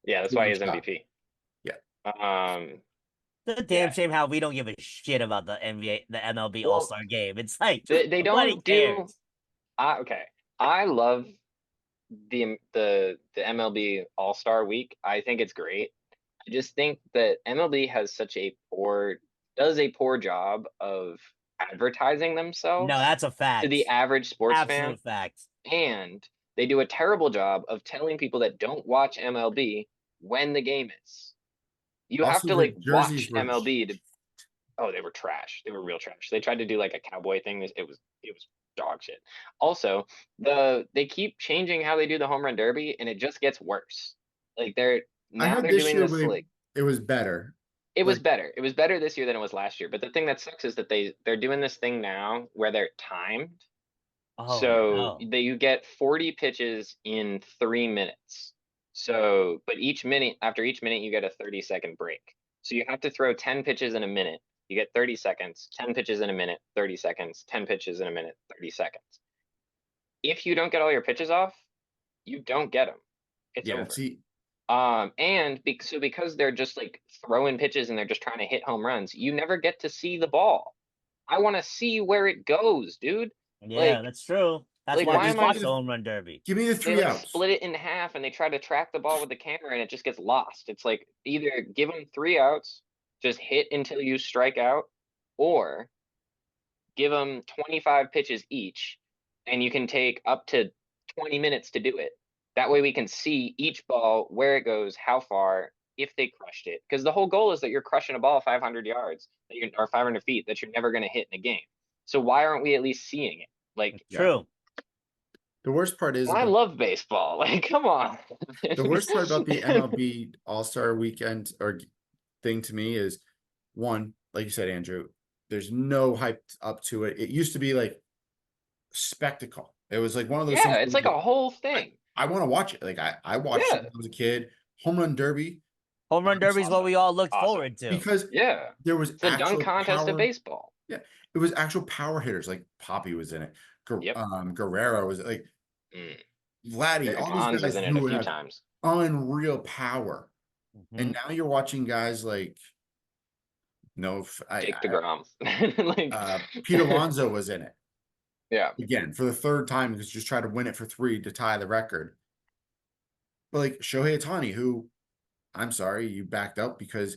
yeah. That's why he's Shot. MVP. Yeah. It's a damn Yeah. shame how we don't give a shit about the NBA, the MLB Well, All-Star game. It's like They nobody don't do. cares. Okay, I love the MLB All-Star Week. I think it's great. I just think that MLB has does a poor job of advertising themselves No, that's a fact. to the average sports fan, Absolute fact. and they do a terrible job of telling people that don't watch MLB when the game is. You have Also, to the like watch jerseys were MLB to. Oh, they were trash. They were real trash. They tried to do like a cowboy thing. It was dog shit. Also, they keep changing how they do the home run derby, and it just gets worse. Like I now heard they're this doing year this like it was better. It was Like, better. It was better this year than it was last year. But the thing that sucks is that they're doing this thing now where they're timed. Oh So no. you get 40 pitches in 3 minutes. So, but after each minute, you get a 30-second break. So you have to throw 10 pitches in a minute. You get 30 seconds, 10 pitches in a minute, 30 seconds, 10 pitches in a minute, 30 seconds. If you don't get all your pitches off, you don't get them. It's yeah, over. see, And so because they're just like throwing pitches and they're just trying to hit home runs, you never get to see the ball. I want to see where it goes, dude. Yeah, Like, that's true. That's like why yeah, we why just am just I? give me watched the the home run derby. give me the They three like outs. split it in half and they try to track the ball with the camera and it just gets lost. It's like either give them 3 outs, just hit until you strike out, or give them 25 pitches each, and you can take up to 20 minutes to do it. That way we can see each ball, where it goes, how far, if they crushed it. Because the whole goal is that you're crushing a ball 500 yards or 500 feet that you're never going to hit in a game. So why aren't we at least seeing it? Like, Yeah. True. The worst part is I about love baseball. Like, come on. the worst part about the MLB All-Star Weekend or thing to me is one, like you said, Andrew, there's no hype up to it. It used to be like spectacle. It was like one of those Yeah, things it's where like a whole I, thing. I want to watch it. Like I watched it Yeah, when I was a kid. Home Run Derby. Home run derby is what we all looked awesome. forward to. Because Yeah, there was it's the dunk actual contest of power. baseball. Yeah, it was actual power hitters. Like Poppy was in it. Yep. Guerrero was like Mm. Vladdy. Barry All these Bonds was guys in it a who few have times. unreal power. And Mhm. now you're watching guys like Jake DeGrom. Like, Pete Alonso was in it yeah, again for the third time because just try to win it for 3 to tie the record. But like Shohei Ohtani, who I'm sorry, you backed up because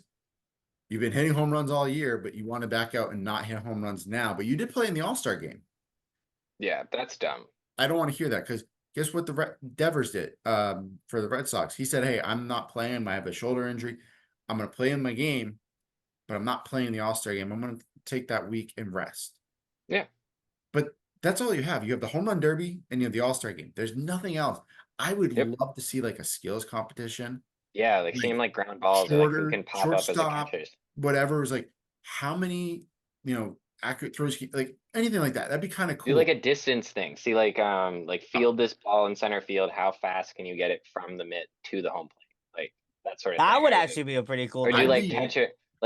you've been hitting home runs all year, but you want to back out and not hit home runs now. But you did play in the All-Star game. yeah, that's dumb. I don't want to hear that because guess what the Devers did for the Red Sox? He said, "Hey, I'm not playing. I have a shoulder injury. I'm going to play in my game, but I'm not playing the All-Star game. I'm going to take that week and rest." Yeah, But that's all you have. You have the home run derby and you have the All-Star game. There's nothing else. I would yep, love to see like a skills competition, yeah. Like seeing like like ground balls or like who shorter, can pop up as a shortstop, catcher. whatever. It was like how many, accurate throws, like anything like that. That'd be kind of Do like cool. a distance thing. See like field this ball in center field. How fast can you get it from the mitt to the home plate? Like that sort of thing. That would actually be a pretty cool Or do I'd thing to like be,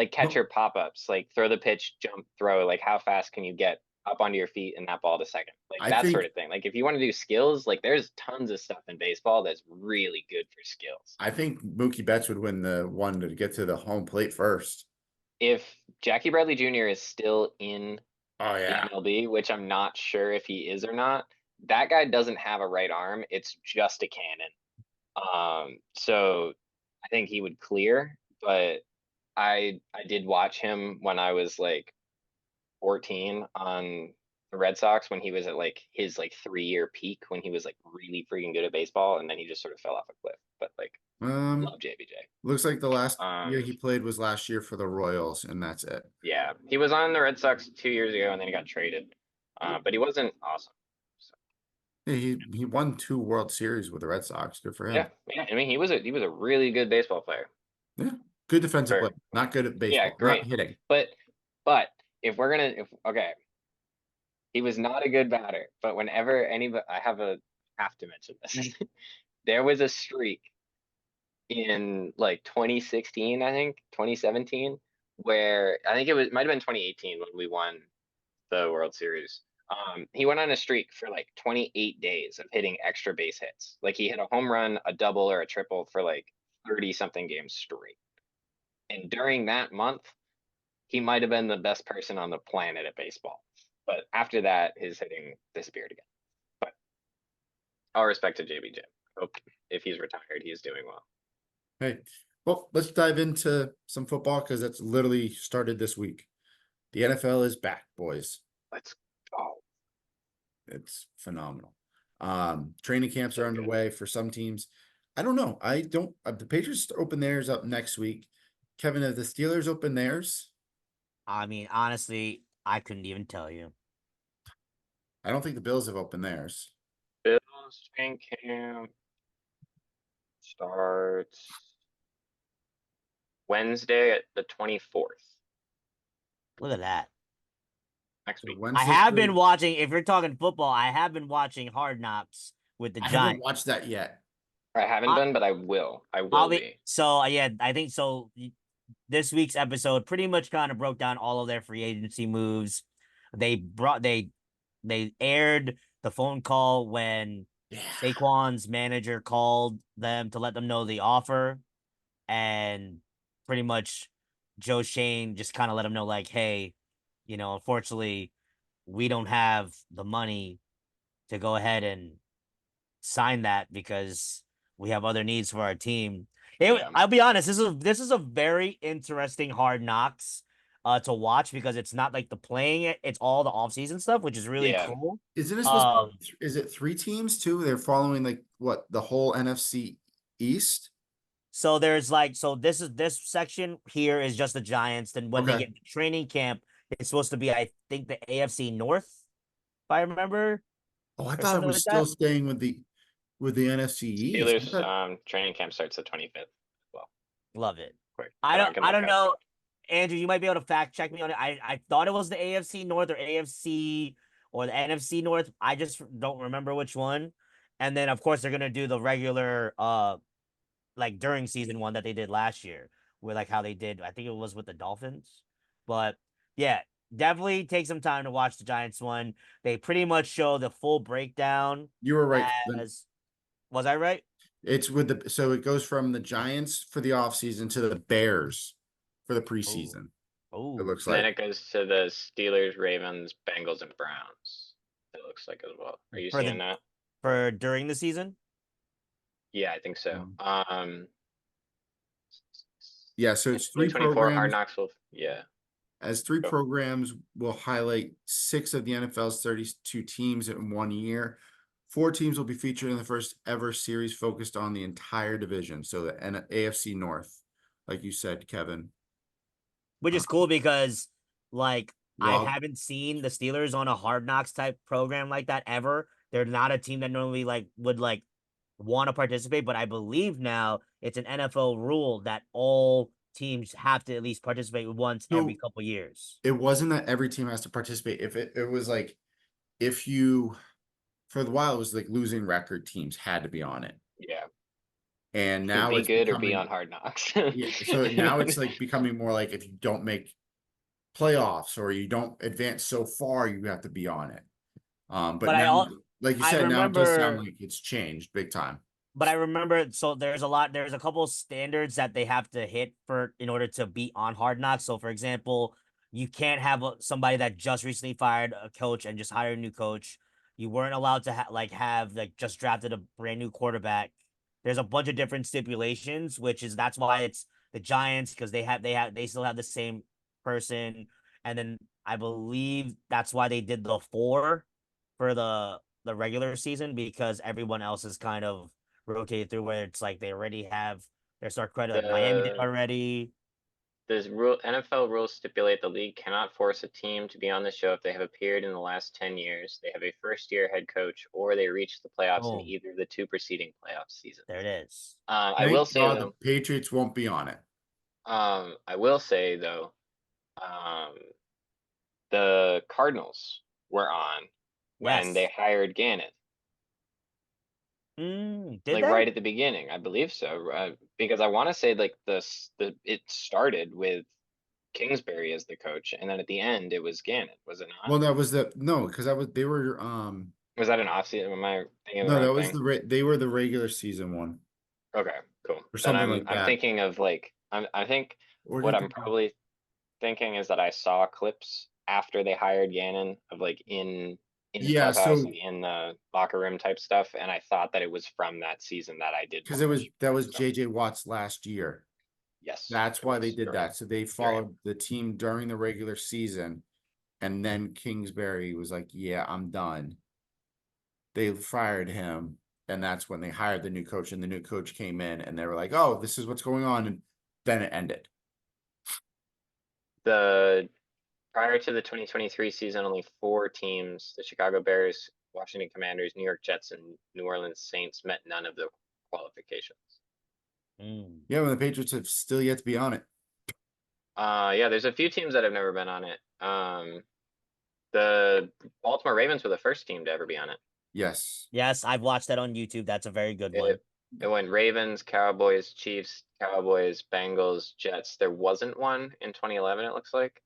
see. catcher pop-ups, like throw the pitch, jump, throw, like how fast can you get up onto your feet and that ball to second? Like I that think, sort of thing. Like if you want to do skills, like there's tons of stuff in baseball that's really good for skills. I think Mookie Betts would win the one to get to the home plate first. If Jackie Bradley Jr. is still in Oh the yeah. MLB, which I'm not sure if he is or not, that guy doesn't have a right arm. It's just a cannon. So I think he would clear, but I did watch him when I was like 14 on the Red Sox when he was at like his like 3 year peak when he was like really freaking good at baseball and then he just sort of fell off a cliff. But like love JBJ. Looks like the last year Um he played was last year for the Royals, and that's it. yeah, he was on the Red Sox 2 years ago and then he got traded. But he wasn't awesome. So, Yeah, he won 2 World Series with the Red Sox. Good for yeah, him. yeah, I mean he was a really good baseball player. Yeah, good defensive Or player, not good at yeah, baseball, not great. hitting. But if we're gonna if okay, he was not a good batter, but whenever anybody have to mention this. There was a streak in like 2016, I think, 2017, where I think might have been 2018 when we won the World Series. He went on a streak for like 28 days of hitting extra base hits. Like he hit a home run, a double, or a triple for like 30 something games straight. And during that month, he might have been the best person on the planet at baseball. But after that, his hitting disappeared again. But all respect to JBJ. Hope if he's retired, he's doing well. Hey, well, let's dive into some football because that's literally started this week. The NFL is back, boys. Let's go. It's phenomenal. Training camps So are good. underway for some teams. I don't know. I don't. The Patriots open theirs up next week. Kevin, have the Steelers open theirs? I mean, honestly, I couldn't even tell you. I don't think the Bills have opened theirs. Bills training camp starts Wednesday at the 24th, Look at that. next So week. I Wednesday. have been watching. If you're talking football, I have been watching Hard Knocks with the I haven't Giants. watched that yet. I haven't I- been, but I will. I I'll will be be. so yeah. I think so. This week's episode pretty much kind of broke down all of their free agency moves. They aired the phone call when Yeah. Saquon's manager called them to let them know the offer, and pretty much Joe Shane just kind of let them know like, hey, unfortunately, we don't have the money to go ahead and sign that because we have other needs for our team. Yeah. I'll be honest, this is a very interesting Hard Knocks to watch because it's not like the playing it, it's all the offseason stuff, which is really Yeah. cool. Isn't it supposed is it 3 teams too? They're following like what, the whole NFC East? So there's like this section here is just the Giants. Then when they Okay. get to training camp, it's supposed to be, I think, the AFC North, if I remember, Oh, I or thought it something was like still that. staying with the NFC East. I Steelers thought- training camp starts the 25th. Well, Love it. quick. I But don't can I look don't that up. know. Andrew, you might be able to fact check me on it. I thought it was the AFC North or AFC or the NFC North. I just don't remember which one. And then of course they're gonna do the regular like during season one that they did last year, with like how they did, I think it was with the Dolphins. But yeah, definitely take some time to watch the Giants one. They pretty much show the full breakdown. You were right. As was I right? It's with so it goes from the Giants for the offseason to the Bears for the preseason. Oh, It looks And then like. it goes to the Steelers, Ravens, Bengals, and Browns. It looks like as well. Are you for seeing that? for during the season. Yeah, I think so. Yeah, so it's 3 2024 Hard programs. Knocks will, yeah. As 3 Go. programs will highlight 6 of the NFL's 32 teams in 1 year. 4 teams will be featured in the first ever series focused on the entire division. So the AFC North, like you said, Kevin. Which is cool because like I Well, haven't seen the Steelers on a Hard Knocks type program like that ever. They're not a team that normally like would like want to participate, but I believe now it's an NFL rule that all teams have to at least participate once every So- couple years. it wasn't that every team has to participate. If it was like, if you, for the while, it was like losing record teams had to be on it. Yeah. And You can now be it's good or be becoming, on Hard Knocks. yeah, so now it's like becoming more like if you don't make playoffs or you don't advance so far, you have to be on it. But But now, like you I said, now it does sound remember like it's changed big time. but I remember, so there's a couple standards that they have to hit for in order to be on Hard Knocks. So for example, you can't have somebody that just recently fired a coach and just hired a new coach. You weren't allowed to have just drafted a brand new quarterback. There's a bunch of different stipulations, that's why it's the Giants, because they still have the same person. And then I believe that's why they did the 4 for the regular season, because everyone else is kind of rotated through, where it's like they already have their star credit, like Miami did already. NFL rules stipulate the league cannot force a team to be on the show if they have appeared in the last 10 years, they have a first-year head coach, or they reached the playoffs in Oh, either of the 2 preceding playoff seasons. there it is. I will Thank say God though, the Patriots won't be on it. I will say though, the Cardinals were on when they Yes. hired Gannon. Did Like they? right at the beginning, I believe so. Because I want to say like it started with Kingsbury as the coach, and then at the end it was Gannon, was it not? Well, that was no, because they were Was that an off season? Am I thinking of the no, wrong that was thing? they were the regular season one Okay, cool. or Then something like I'm that. thinking of like I think Or what did I'm they- probably thinking is that I saw clips after they hired Gannon of like in the Yeah, clubhouse, so like in the locker room type stuff, and I thought that it was from that season that I did because watch. that was So, JJ Watt's last year. yes, That's it why they was. did You're that. right. So they You're right. followed the team during the regular season, and then Kingsbury was like, "Yeah, I'm done." They fired him, and that's when they hired the new coach. And the new coach came in, and they were like, "Oh, this is what's going on," and then it ended. Prior to the 2023 season, only 4 teams, the Chicago Bears, Washington Commanders, New York Jets, and New Orleans Saints, met none of the qualifications. Yeah, well, the Patriots have still yet to be on it. Yeah, there's a few teams that have never been on it. The Baltimore Ravens were the first team to ever be on it. Yes. Yes, I've watched that on YouTube. That's a very good one. It went Ravens, Cowboys, Chiefs, Cowboys, Bengals, Jets. There wasn't one in 2011, it looks like.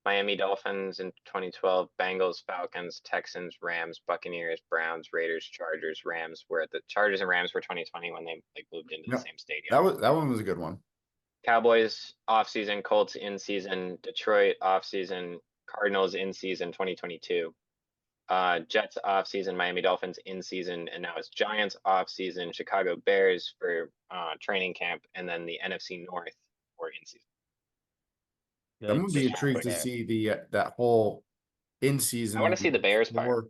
Miami Dolphins in 2012, Bengals, Falcons, Texans, Rams, Buccaneers, Browns, Raiders, Chargers, Rams. Where the Chargers and Rams were 2020 when they like moved into the Yep. same stadium. That one was a good one. Cowboys off season, Colts in season, Detroit off season, Cardinals in season 2022. Jets off season, Miami Dolphins in season, and now it's Giants off season, Chicago Bears for training camp, and then the NFC North for in season. I'm Good gonna be stuff intrigued to there. see the that whole in season. I want to see the Bears part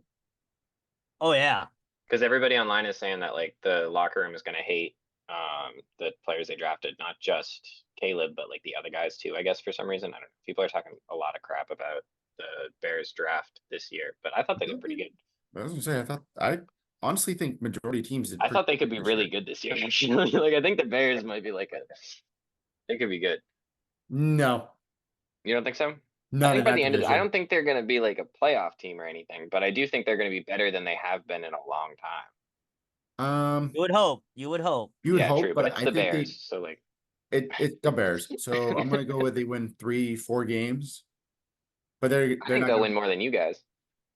Oh yeah. because everybody online is saying that like the locker room is going to hate the players they drafted, not just Caleb, but like the other guys too. I guess for some reason, I don't know. People are talking a lot of crap about the Bears draft this year, but I thought they did pretty good. I was gonna say I honestly think majority of teams did. I thought they could pretty be good this really year. good this year. Actually, like I think the Bears might be like they could be good. No, You don't think so? I not think in by that the end of I division. don't think they're going to be like a playoff team or anything, but I do think they're going to be better than they have been in a long time. You would hope. You would hope. You would Yeah, hope, true, but but it's I the think Bears, so like it's the Bears. So I'm gonna go with they win 3-4 games, but they're I think not they'll gonna win more than you guys.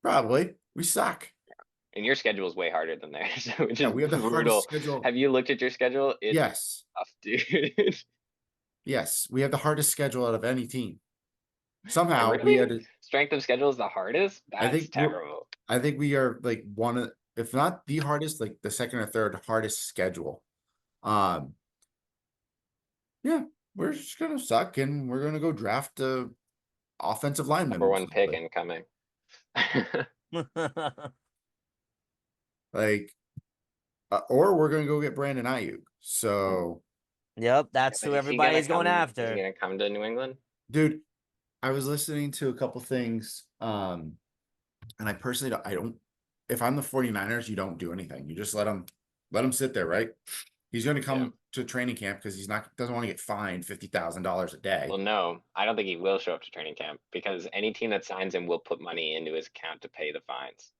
probably. We suck. And your schedule is way harder than theirs, which Yeah, is we have the hardest brutal. schedule. Have you looked at your schedule? It's Yes, tough, dude. yes, we have the hardest schedule out of any team. Oh, Somehow we had really? to. Strength of schedule is the hardest? I That's think terrible. I think we are like one of, if not the hardest, like the second or third hardest schedule. Um, yeah, we're just gonna suck, and we're gonna go draft a offensive lineman. Number most one pick likely. incoming. Like, or we're gonna go get Brandon Ayuk. So, Yep, that's But who is he gonna everybody's going come? Is he after. gonna come to New England? dude, I was listening to a couple things, and I personally don't. If I'm the 49ers, you don't do anything. You just let him sit there, right? He's going to Yeah. come to training camp because doesn't want to get fined $50,000 a day. Well, no, I don't think he will show up to training camp because any team that signs him will put money into his account to pay the fines.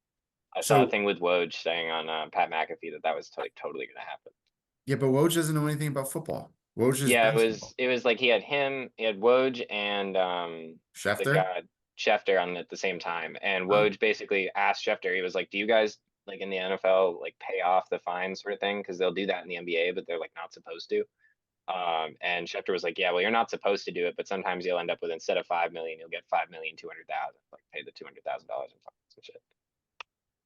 I saw a So thing with Woj saying on Pat McAfee that was like totally gonna happen. yeah, but Woj doesn't know anything about football. Woj is Yeah, basketball. it was like he had Woj and the Schefter. guy Schefter on at the same time, and Oh. Woj basically asked Schefter, he was like, "Do you guys like in the NFL like pay off the fines sort of thing? Because they'll do that in the NBA, but they're like not supposed to." And Schefter was like, "Yeah, well, you're not supposed to do it, but sometimes you'll end up with instead of 5 million, you'll get 5,200,000, like pay the $200,000 in fines and shit."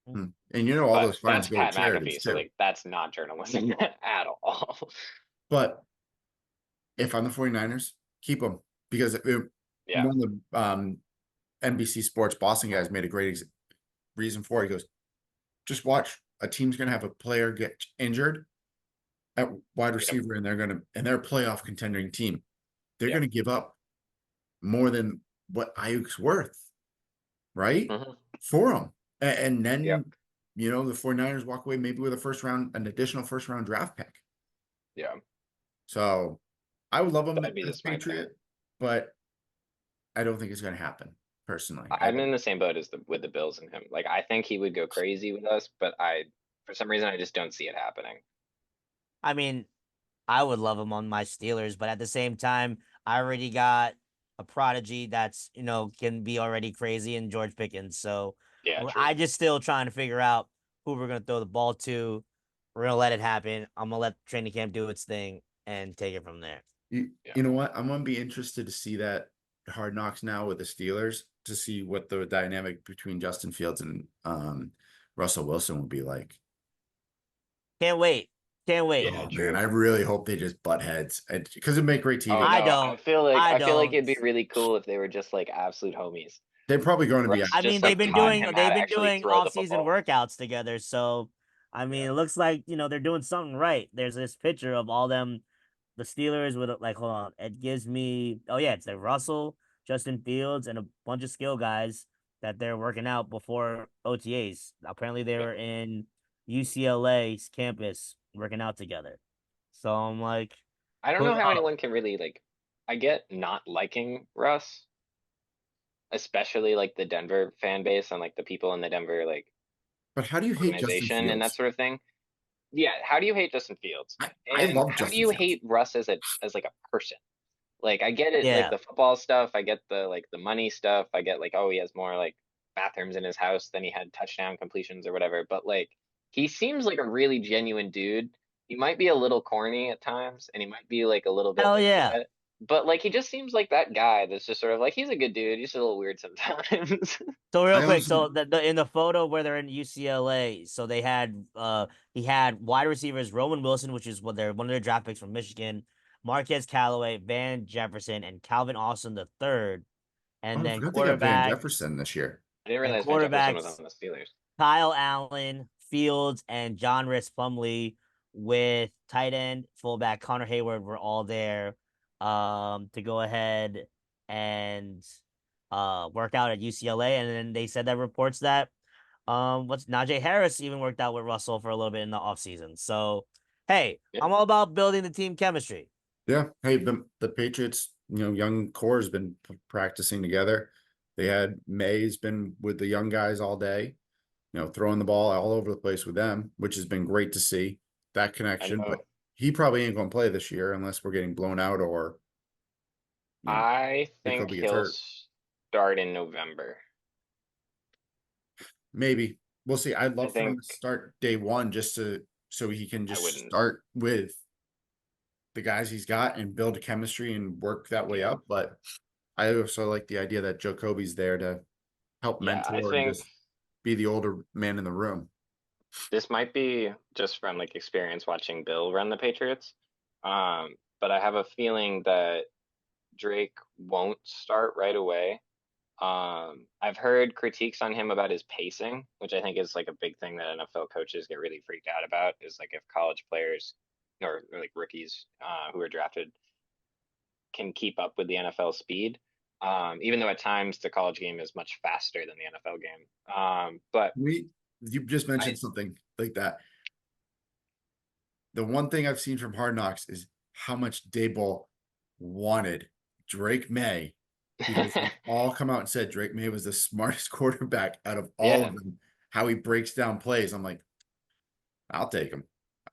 And you know all But those that's funds go to Pat charities McAfee, so too. like that's not journalism at all. But if I'm the 49ers, keep them because Yeah, one of the NBC Sports Boston guys made a great reason for it. He goes, just watch, a team's going to have a player get injured at wide receiver, and they're a playoff contending team. They're Yeah. going to give up more than what Ayuk's worth, right? Mhm. For him. And then, Yeah. the 49ers walk away maybe with an additional first round draft pick. Yeah, So I would love him that'd be the as smart thing. Patriot, but I don't think it's going to happen personally. I'm in the same boat as with the Bills and him. Like I think he would go crazy with us, but for some reason I just don't see it happening. I mean, I would love him on my Steelers, but at the same time, I already got a prodigy that's can be already crazy in George Pickens. So Yeah, true. I just still trying to figure out who we're gonna throw the ball to. We're gonna let it happen. I'm gonna let training camp do its thing and take it from there. You know what? I'm gonna be interested to see that Hard Knocks now with the Steelers to see what the dynamic between Justin Fields and Russell Wilson will be like. Can't wait. Can't wait. Yeah, Oh true. man, I really hope they just butt heads because it'd make great TV. Oh, I no, don't. I feel like don't. it'd be really cool if they were just like absolute homies. They're probably going to be. Russ I just mean, like taught him how to actually throw the off-season football. workouts together. So, I mean, Yeah. it looks like they're doing something right. There's this picture of all them, the Steelers with like, hold on, it gives me. Oh yeah, it's like Russell, Justin Fields, and a bunch of skill guys that they're working out before OTAs. Apparently, they were in UCLA's campus working out together. So I'm like, I don't know how anyone can really like I get not liking Russ, especially like the Denver fan base and like the people in the Denver like But how do you hate Justin organization and that Fields? sort of thing. Yeah, how do you hate Justin Fields? I And love how do Justin you Fields. hate Russ as like a person? Like I get it, like Yeah. the football stuff, I get the like the money stuff, I get like, oh, he has more like bathrooms in his house than he had touchdown completions or whatever, but like he seems like a really genuine dude. He might be a little corny at times, and he might be like a little bit Hell like yeah. yeah, but like he just seems like that guy that's just sort of like he's a good dude, he's just a little weird sometimes. So real I quick, also so in the photo where they're in UCLA, so they had he had wide receivers Roman Wilson, which is one of their draft picks from Michigan, Marquez Callaway, Van Jefferson, and Calvin Austin the third, and I then forgot they got Van quarterback Jefferson this year. I didn't and realize Van Jefferson was on quarterbacks the Steelers. Kyle Allen, Fields, and John Rhys Plumlee with tight end, fullback Connor Hayward were all there to go ahead and work out at UCLA. And then they said that reports that what's Najee Harris even worked out with Russell for a little bit in the offseason. So hey, Yeah, I'm all about building the team chemistry. Yeah. Hey, the Patriots, young core has been practicing together. They had May's been with the young guys all day, throwing the ball all over the place with them, which has been great to see that I connection. But know. he probably ain't going to play this year unless we're getting blown out or, I think Jacoby gets he'll hurt. start in November. Maybe we'll see. I'd I love for him think to start day one so he can I just wouldn't. start with the guys he's got and build a chemistry and work that way Yeah. up. But I also like the idea that Jacoby's there to help Yeah, I mentor and think just be the older man in the room. this might be just from like experience watching Bill run the Patriots. But I have a feeling that Drake won't start right away. I've heard critiques on him about his pacing, which I think is like a big thing that NFL coaches get really freaked out about, is like if college players or like rookies who are drafted can keep up with the NFL speed. Even though at times the college game is much faster than the NFL game. But You just I mentioned something like that. The one thing I've seen from Hard Knocks is how much Daboll wanted Drake May because they all come out and said Drake May was the smartest quarterback out of all yeah, of them. How he breaks down plays, I'm like, I'll take him.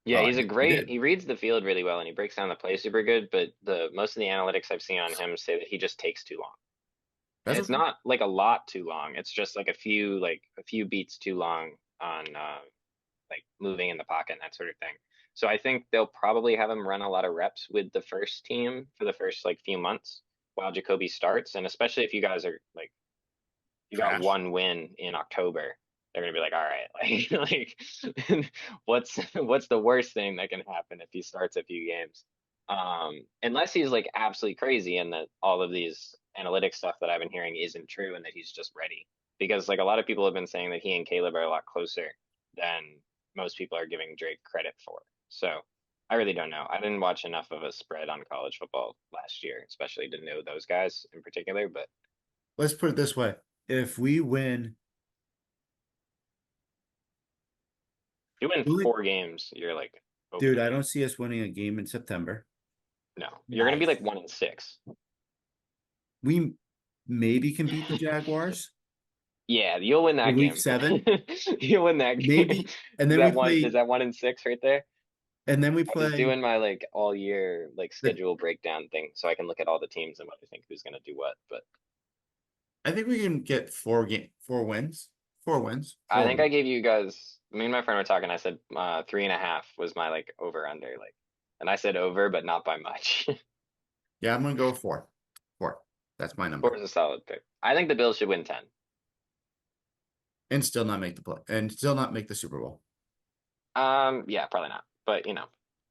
yeah, He did. he reads the field really well and he breaks down the play super good, but the most of the analytics I've seen on him say that he just takes too long. And That's it's okay. not like a lot too long. It's just like a few beats too long on like moving in the pocket and that sort of thing. So I think they'll probably have him run a lot of reps with the first team for the first like few months while Jacoby starts. And especially if you guys are like you got Trash. one win in October, they're gonna be like, all right, like what's the worst thing that can happen if he starts a few games? Unless he's like absolutely crazy and that all of these analytics stuff that I've been hearing isn't true and that he's just ready. Because like a lot of people have been saying that he and Caleb are a lot closer than most people are giving Drake credit for. So I really don't know. I didn't watch enough of a spread on college football last year, especially to know those guys in particular, but Let's put it this way. If we win, you win dude, 4 games, you're like I opening don't night. see us winning a game in September. No, you're gonna be Nice. like 1-6. We maybe can beat the Jaguars Yeah, you'll win in that week game. 7. You'll win that game. Maybe, and then we Is play, that 1-6 right there? and then we I was play doing my like all year like the schedule breakdown thing so I can look at all the teams and what I think who's gonna do what. But I think we can get 4 wins. 4 wins. I Four think I wins. gave you guys me and my friend were talking, I said 3.5 was my like over under, like and I said over, but not by much. Yeah, I'm gonna go 4. 4. That's my 4 number. is a solid pick. I think the Bills should win 10. And still not make the play and still not make the Super Bowl. Yeah, probably not. But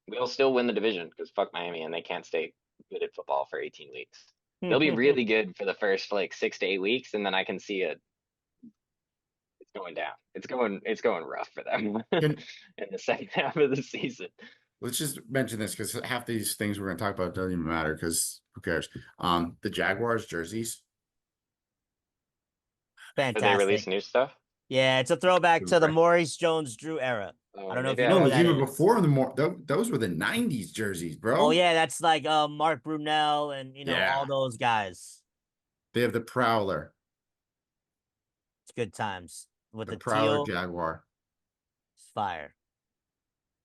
we'll still win the division because fuck Miami and they can't stay good at football for 18 weeks. They'll be really good for the first like 6 to 8 weeks, and then I can see it's going down. It's going rough for them Can in the second half of the season. let's just mention this because half these things we're gonna talk about don't even matter because who cares? The Jaguars jerseys. Did they Fantastic. release new stuff? Yeah, it's a throwback to the Throwback. Maurice Jones-Drew era. Oh, I don't know if maybe you I know No, it who was that even is. before the more. Those were the '90s jerseys, bro. Oh yeah, that's like Mark Brunell and all Yeah. those guys. They have the Prowler, It's good times with the the Prowler teal. Jaguar. It's fire.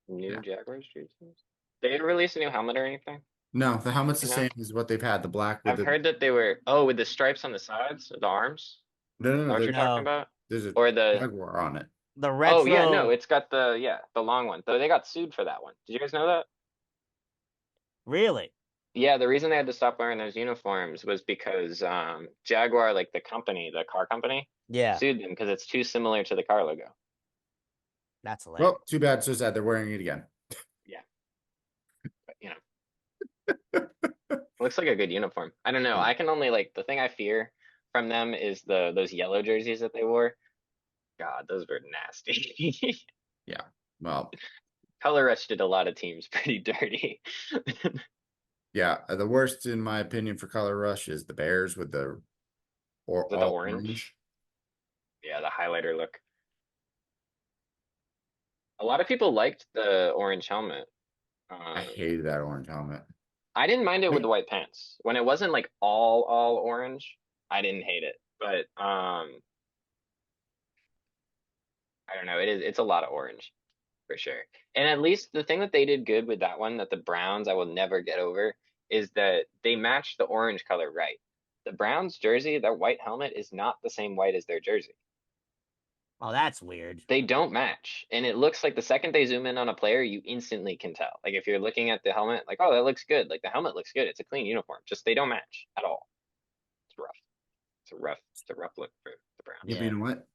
new Yeah. Jaguars jerseys. They didn't release a new helmet or anything. No, the helmet's the You know, same as what they've had. The black with I've the heard that they were with the stripes on the sides, the arms. no, no, Is no. that what you're talking No, about? There's a Or the Jaguar on it. the oh yeah, no, retro. it's got the long one. Though they got sued for that one. Did you guys know that? Really? Yeah, the reason they had to stop wearing those uniforms was because Jaguar, like the company, the car company, Yeah, sued them because it's too similar to the car logo. that's hilarious. Well, too bad, so sad. They're wearing it again. Yeah, but looks like a good uniform. I don't know. Yeah. I can only like the thing I fear from them is those yellow jerseys that they wore. God, those were nasty. Yeah. Well, Color Rush did a lot of teams pretty dirty. yeah. The worst, in my opinion, for Color Rush is the Bears with the or With the all orange. Yeah, the highlighter look. A lot of people liked the orange helmet. I hated that orange helmet. I didn't mind it with Wait. the white pants. When it wasn't like all orange, I didn't hate it. But I don't know, it's a lot of orange for sure. And at least the thing that they did good with that one that the Browns I will never get over is that they matched the orange color right. The Browns jersey, their white helmet is not the same white as their jersey. Oh, that's weird. They don't match. And it looks like the second they zoom in on a player, you instantly can tell. Like if you're looking at the helmet, like, oh, that looks good. Like the helmet looks good. It's a clean uniform. Just they don't match at all. It's rough. It's a rough look for the Browns. Yeah, but Yeah. you know what?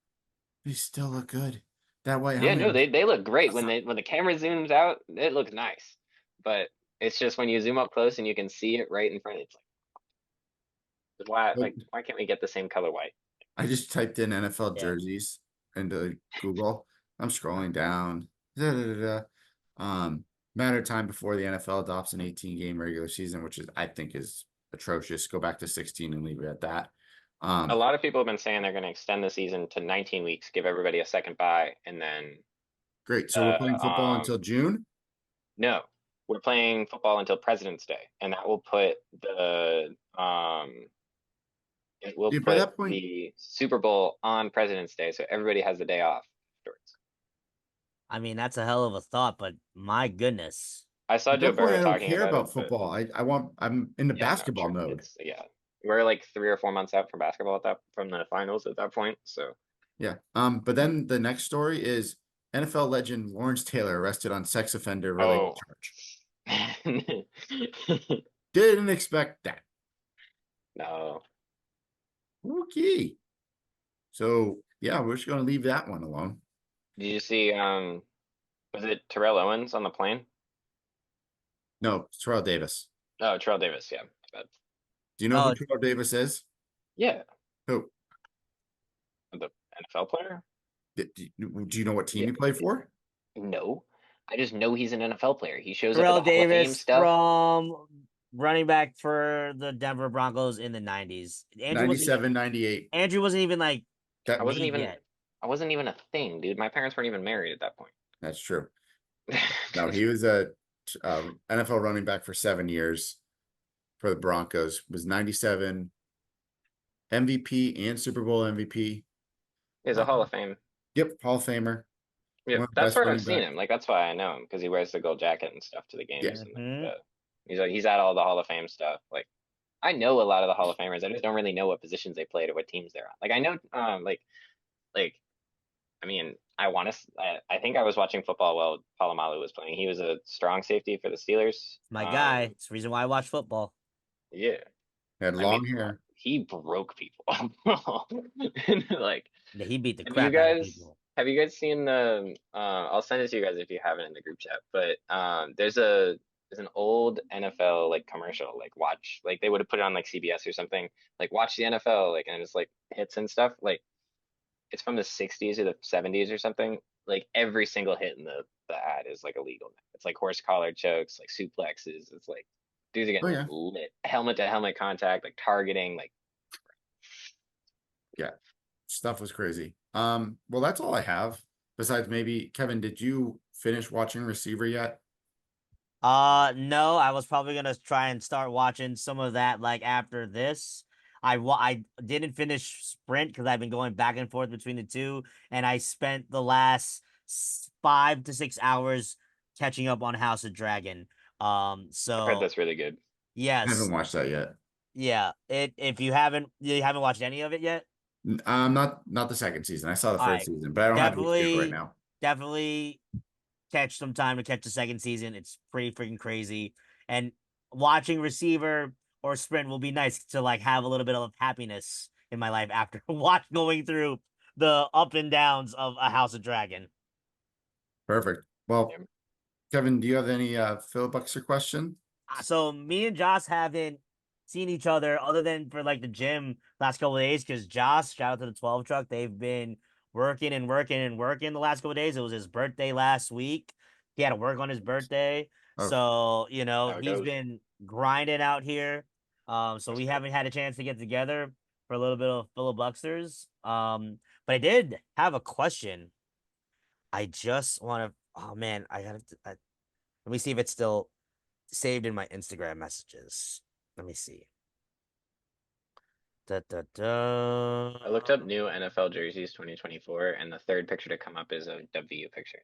They still look good. That white Yeah, helmet. no, they look great when Awesome. the camera zooms out, it looks nice. But it's just when you zoom up close and you can see it right in front, it's Look, why can't we get the same color white? I just typed in NFL Yeah. jerseys into Google. I'm scrolling down. Da, da, da, da. Matter of time before the NFL adopts an 18 game regular season, which is I think is atrocious. Go back to 16 and leave it at that. A lot of people have been saying they're going to extend the season to 19 weeks, give everybody a second bye, and then Great. So we're playing football until June. no, we're playing football until President's Day, and that will put it will Dude, by put that point, the Super Bowl on President's Day, so everybody has the day off afterwards. I mean, that's a hell of a thought, but my goodness. I saw Joe Burrow I don't talking care about it, about but football. I'm in the yeah, no, basketball true. mode. Yeah, we're like 3 or 4 months out from basketball from the finals at that point. So Yeah. But then the next story is NFL legend Lawrence Taylor arrested on sex offender related oh, charge. Didn't expect that. no, Okay. So yeah, we're just gonna leave that one alone. did you see was it Terrell Owens on the plane? No, it's Terrell Davis. Oh, Terrell Davis, yeah, but Do you know who Oh, Terrell Davis is? yeah, Who? the NFL player. Do you know what team Yeah, he played for? no, I just know he's an NFL player. He shows up at Terrell the Hall of Fame Davis stuff. from running back for the Denver Broncos in the 90s. 97, 98. Andrew wasn't even like That, I wasn't made even yet. I wasn't even a thing, dude. My parents weren't even married at that point. that's true. No, he was a NFL running back for 7 years for the Broncos. Was 97 MVP and Super Bowl MVP. He's a Hall of Fame. Yep, Hall of Famer. Yeah, One of the that's best where I've running seen back. him. Like that's why I know him because he wears the gold jacket and stuff to the Yeah. games and Mhm. he's at all the Hall of Fame stuff. Like I know a lot of the Hall of Famers. I just don't really know what positions they played or what teams they're on. Like I know like I mean I think I was watching football while Palomalu was playing. He was a strong safety for the Steelers. My guy. It's the reason why I watch football. Yeah. Had I long mean, hair. he broke people. Like Yeah, he beat the Have you crap out of guys people. have you guys seen the I'll send it to you guys if you haven't in the group chat, but there's an old NFL like commercial, like watch like they would have put it on like CBS or something, like watch the NFL, like and it's like hits and stuff. Like it's from the 60s or the 70s or something. Like every single hit in the ad is like illegal. It's like horse collar chokes, like suplexes. It's like dudes are Oh getting yeah. lit, helmet to helmet contact, like targeting, like Yeah. stuff was crazy. Well, that's all I have. Besides, maybe Kevin, did you finish watching Receiver yet? No, I was probably gonna try and start watching some of that like after this. I didn't finish Sprint because I've been going back and forth between the two, and I spent the last 5 to 6 hours catching up on House of Dragon. I've heard So that's really good. I haven't yes, watched that yet. yeah. If you haven't watched any of it yet. Not the second season. I saw the All first right, season, but I don't have HBO right definitely, now. definitely catch some time to catch the second season. It's pretty freaking crazy. And watching Receiver or Sprint will be nice to like have a little bit of happiness in my life after watch going through the up and downs of a House of Dragon. Perfect. Well, Yeah. Kevin, do you have any filibuster question? So me and Josh haven't seen each other other than for like the gym last couple of days because Josh, shout out to the 12 truck, they've been working and working and working the last couple of days. It was his birthday last week. He had to work on his birthday. Oh, So, How it he's goes. been grinding out here. So we haven't had a chance to get together for a little bit of filibusters. But I did have a question. I just want to, oh man, let me see if it's still saved in my Instagram messages. Let me see. Da, da, I looked up new NFL jerseys 2024, and the third picture to come up is a W picture.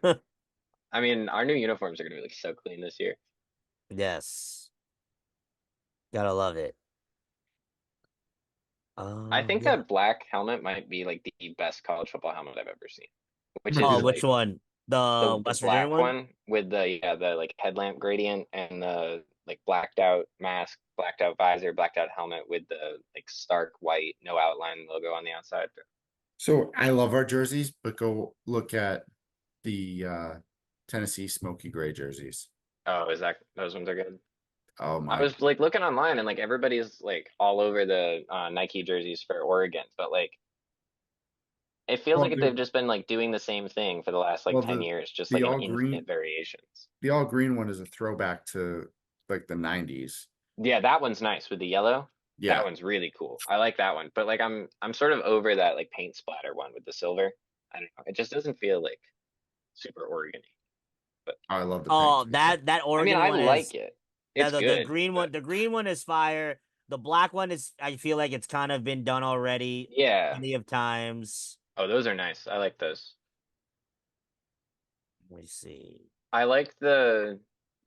da. I mean, our new uniforms are gonna be like so clean this year. Yes. Gotta love it. I think Yeah. that black helmet might be like the best college football helmet I've ever seen. Which might be Oh, is the which like one? The the West Virginia black one? one with the like headlamp gradient and the like blacked out mask, blacked out visor, blacked out helmet with the like stark white no outline logo on the outside. So I love our jerseys, but go look at the Tennessee smoky gray jerseys. Oh, is that those ones are good? Oh I my. was like looking online and like everybody's like all over the Nike jerseys for Oregon, but like it feels Well, like they've just been like doing the same thing for the last like well 10 the years, just the like an all green infinite variations. the all green one is a throwback to like the 90s. Yeah, that one's nice with the yellow. That Yeah, one's really cool. I like that one. But like I'm sort of over that like paint splatter one with the silver. I don't know. It just doesn't feel like super Oregon-y. But I love the Oh, paint. that I mean, Oregon I one is like it. that It's the good, green but one. The green one is fire. The black one is. I feel like it's kind of been done already yeah. plenty of times. Oh, those are nice. I like those. Let me see. I like the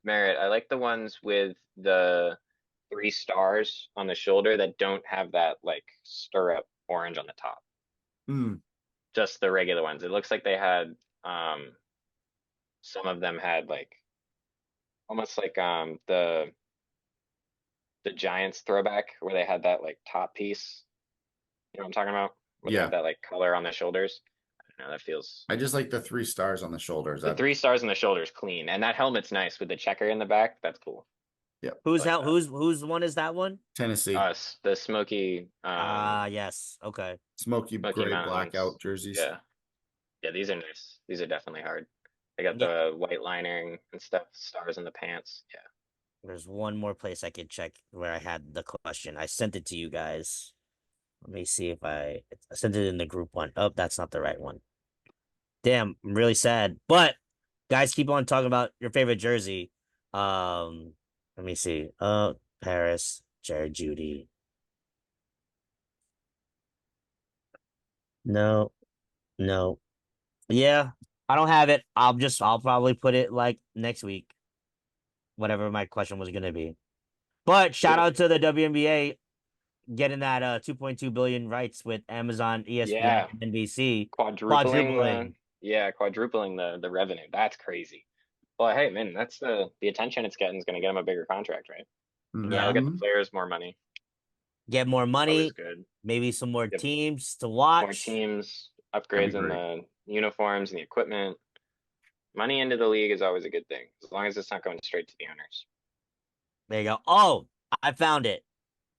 Merritt. I like the ones with the 3 stars on the shoulder that don't have that like stirrup orange on the top. Mm, Just the regular ones. It looks like they had some of them had like almost like the Giants throwback where they had that like top piece. You know what I'm talking about? Where they yeah, have that like color on the shoulders. I don't know, that feels I just like the 3 stars on the shoulders. the That 3 stars on the shoulders clean. And that helmet's nice with the checker in the back. That's cool. yeah, I like that. Whose one is that one? Tennessee The smoky Ah, yes. Okay. smoky Smoky gray Mountain ones. blackout jerseys. Yeah. Yeah, these are nice. These are definitely hard. They got Yeah. the white lining and stuff, stars in the pants. Yeah. There's one more place I could check where I had the question. I sent it to you guys. Let me see if I sent it in the group one. Oh, that's not the right one. Damn, I'm really sad. But guys, keep on talking about your favorite jersey. Let me see. Paris, Jared Judy. No, no. Yeah, I don't have it. I'll probably put it like next week, whatever my question was gonna be. But shout Good. out to the WNBA getting that 2.2 billion rights with Amazon, ESPN, Yeah. and NBC, Quadrupling quadrupling. quadrupling the revenue. That's crazy. Well, hey man, that's the attention it's getting is gonna get them a bigger contract, right? Yeah, They'll get the Hmm. players more money. get more Always money, good. maybe some more Get teams to more watch. teams, That'd be upgrades in great. the uniforms and the equipment. Money into the league is always a good thing, as long as it's not going straight to the owners. There you go. Oh, I found it.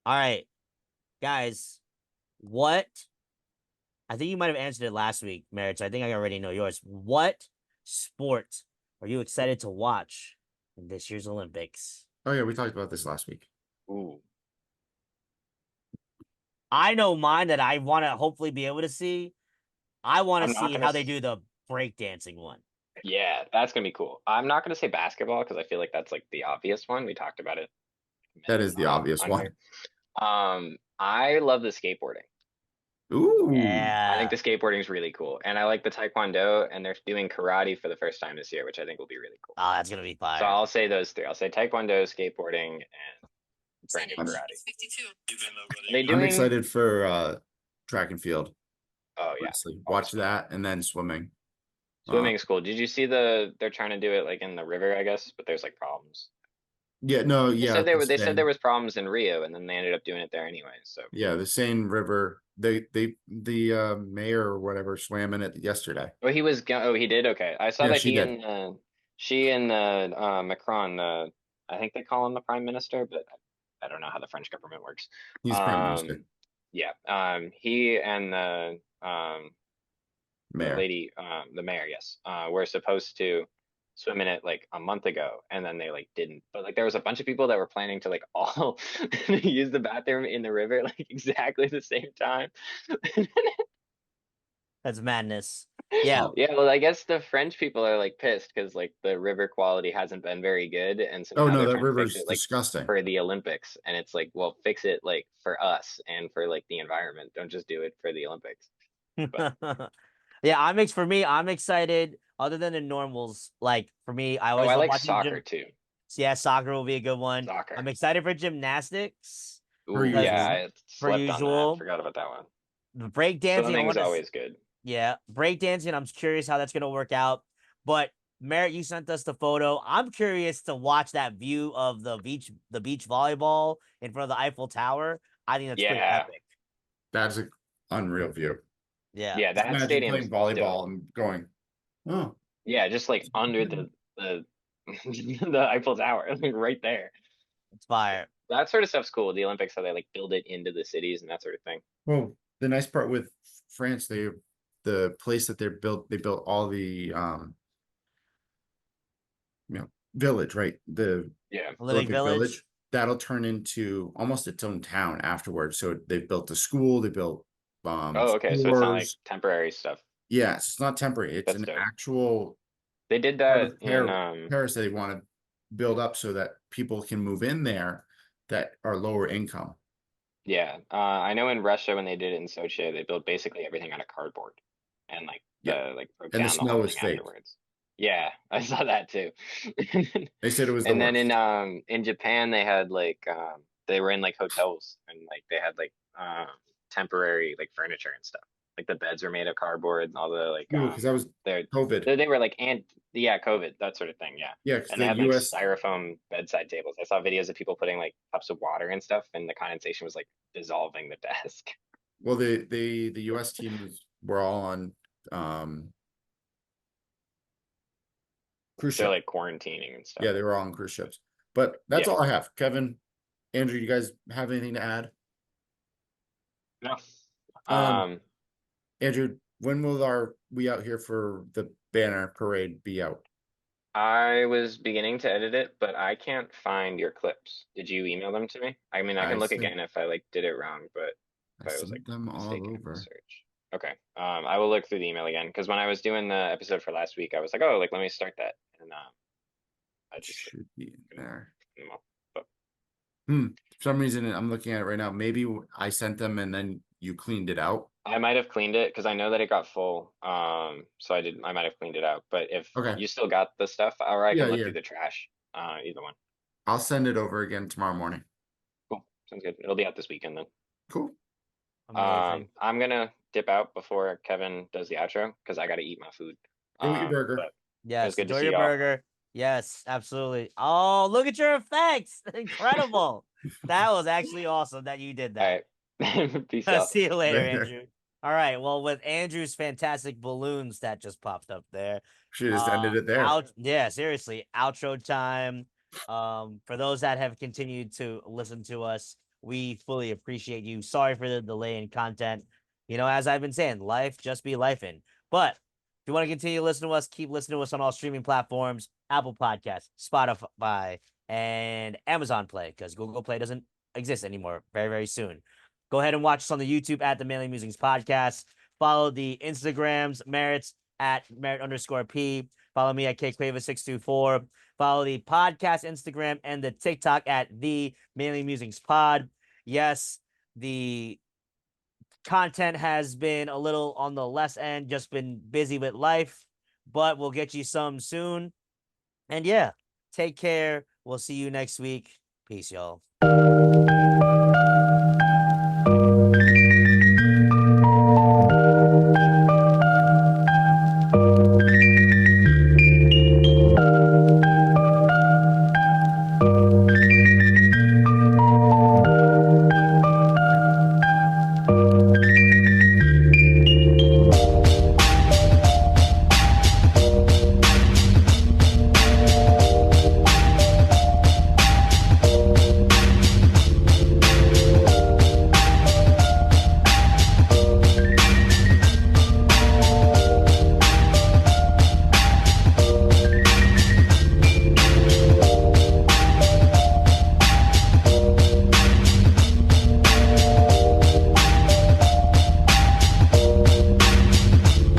All right, guys. What? I think you might have answered it last week, Merritt. I think I already know yours. What sport are you excited to watch in this year's Olympics? Oh yeah, we talked about this last week. Ooh. I know mine that I want to hopefully be able to see. I want I'm to not see gonna how they do the breakdancing one. Yeah, that's gonna be cool. I'm not gonna say basketball because I feel like that's like the obvious one. We talked about it a That minute is the obvious on here. one. I love the skateboarding. Ooh, I think Yeah, the skateboarding is really cool, and I like the taekwondo, and they're doing karate for the first time this year, which I think will be really cool. oh, that's gonna be So fire. I'll say those three. I'll say taekwondo, skateboarding, and brand new I'm, karate. Are they I'm doing? excited for track and field. Oh yeah, Honestly, always watch fun. that and then swimming. Swimming is cool. Did you see they're trying to do it like in the river, I guess, but there's like problems. Yeah, no, They yeah, said the they said there Seine. was problems in Rio, and then they ended up doing it there anyway. So Yeah, the Seine River. The mayor or whatever swam in it yesterday. oh, oh, he did. Okay, I saw Yeah, that she did. she and Macron, I think they call him the prime minister, but I don't know how the French government works. He's prime minister, Um, yeah, he and the mayor. lady, the mayor, yes, were supposed to swim in it like a month ago, and then they like didn't. But like there was a bunch of people that were planning to like all use the bathroom in the river like exactly the same time. That's madness. Yeah, Oh, Yeah, well, I guess the French people are like pissed because like the river quality hasn't been very good, and so oh now no, they're that trying to fix river's it like disgusting. for the Olympics, and it's like, well, fix it like for us and for like the environment. Don't just do it for the Olympics. But yeah. For me, I'm excited. Other than the normals, like for me, I oh, always I love like watching soccer gym. too. Yeah, soccer will be a good one. I'm Soccer. excited for gymnastics Per Ooh, because yeah, usual. I per slept on that. usual, Forgot about that one. the break dancing. I Swimming's want to. always good. Yeah, breakdancing. I'm curious how that's gonna work out. But Merritt, you sent us the photo. I'm curious to watch that view of the beach volleyball in front of the Eiffel Tower. I think that's pretty Yeah, epic. That's an unreal view. Yeah. yeah, Just that imagine playing stadium's dope. volleyball and going, oh, Yeah, just like under the the Eiffel Tower, like right there. It's fire. That sort of stuff's cool. The Olympics, how they like build it into the cities and that sort of thing. well, the nice part with France, the place that they built all the village, right? The Yeah. Olympic Olympic Village. Village, that'll turn into almost its own town afterwards. So they built a school, they built Oh, okay. So it's not like stores. temporary stuff. Yes, it's not temporary. It's That's an dope. actual They did part that of in Paris that they want to build up so that people can move in there that are lower income. yeah. I know in Russia when they did it in Sochi, they built basically everything out of cardboard and like Yeah. broke And the down the whole snow thing is fake. afterwards. Yeah, I saw that too. They said it was the And then worst. in Japan they had like they were in like hotels and like they had like temporary like furniture and stuff. Like the beds were made of cardboard and all the like Ooh, because that was they're COVID. they were like and yeah, COVID, that sort of thing, yeah. Yeah, because And they the had like US, styrofoam bedside tables. I saw videos of people putting like cups of water and stuff, and the condensation was like dissolving the desk. well, the US teams were all on cruise They're ship. like quarantining and stuff. Yeah, they were all on cruise ships. But that's Yeah. all I have. Kevin, Andrew, you guys have anything to add? No. Um, Andrew, when will our we out here for the banner parade be out? I was beginning to edit it, but I can't find your clips. Did you email them to me? I mean, I I can look sent again if I like did it wrong, but I if I was like sent them all mistaken in the over. search. Okay. I will look through the email again because when I was doing the episode for last week, I was like, oh, like let me start that, and I just like, Should be in there. couldn't them all. But For some reason, I'm looking at it right now. Maybe I sent them and then you cleaned it out. I might have cleaned it because I know that it got full. So I might have cleaned it out. But if Okay. you still got the stuff, or I Yeah, can look yeah. through the trash. Either one. I'll send it over again tomorrow morning. Cool. Sounds good. It'll be out this weekend then. Cool. Amazing. I'm gonna dip out before Kevin does the outro because I gotta eat my food. Go eat your burger. But it was Yes, good to enjoy see your y'all. burger. Yes, absolutely. Oh, look at your effects. Incredible. That was actually awesome that you did All that. right. Peace out. See you later, Later. Andrew. All right. Well, with Andrew's fantastic balloons that just popped up there. Should have just ended it there. Yeah, seriously. Outro time. For those that have continued to listen to us, we fully appreciate you. Sorry for the delay in content. You know, as I've been saying, life just be lifing. But if you want to continue listening to us, keep listening to us on all streaming platforms, Apple Podcasts, Spotify, and Amazon Play, because Google Play doesn't exist anymore very, very soon. Go ahead and watch us on the YouTube at the Mainly Musings Podcast. Follow the Instagrams, Merritt's at Merritt_P. Follow me at KQuava624. Follow the podcast Instagram and the TikTok at the Mainly Musings Pod. Yes, the content has been a little on the less end, just been busy with life, but we'll get you some soon. And yeah, take care. We'll see you next week. Peace, y'all.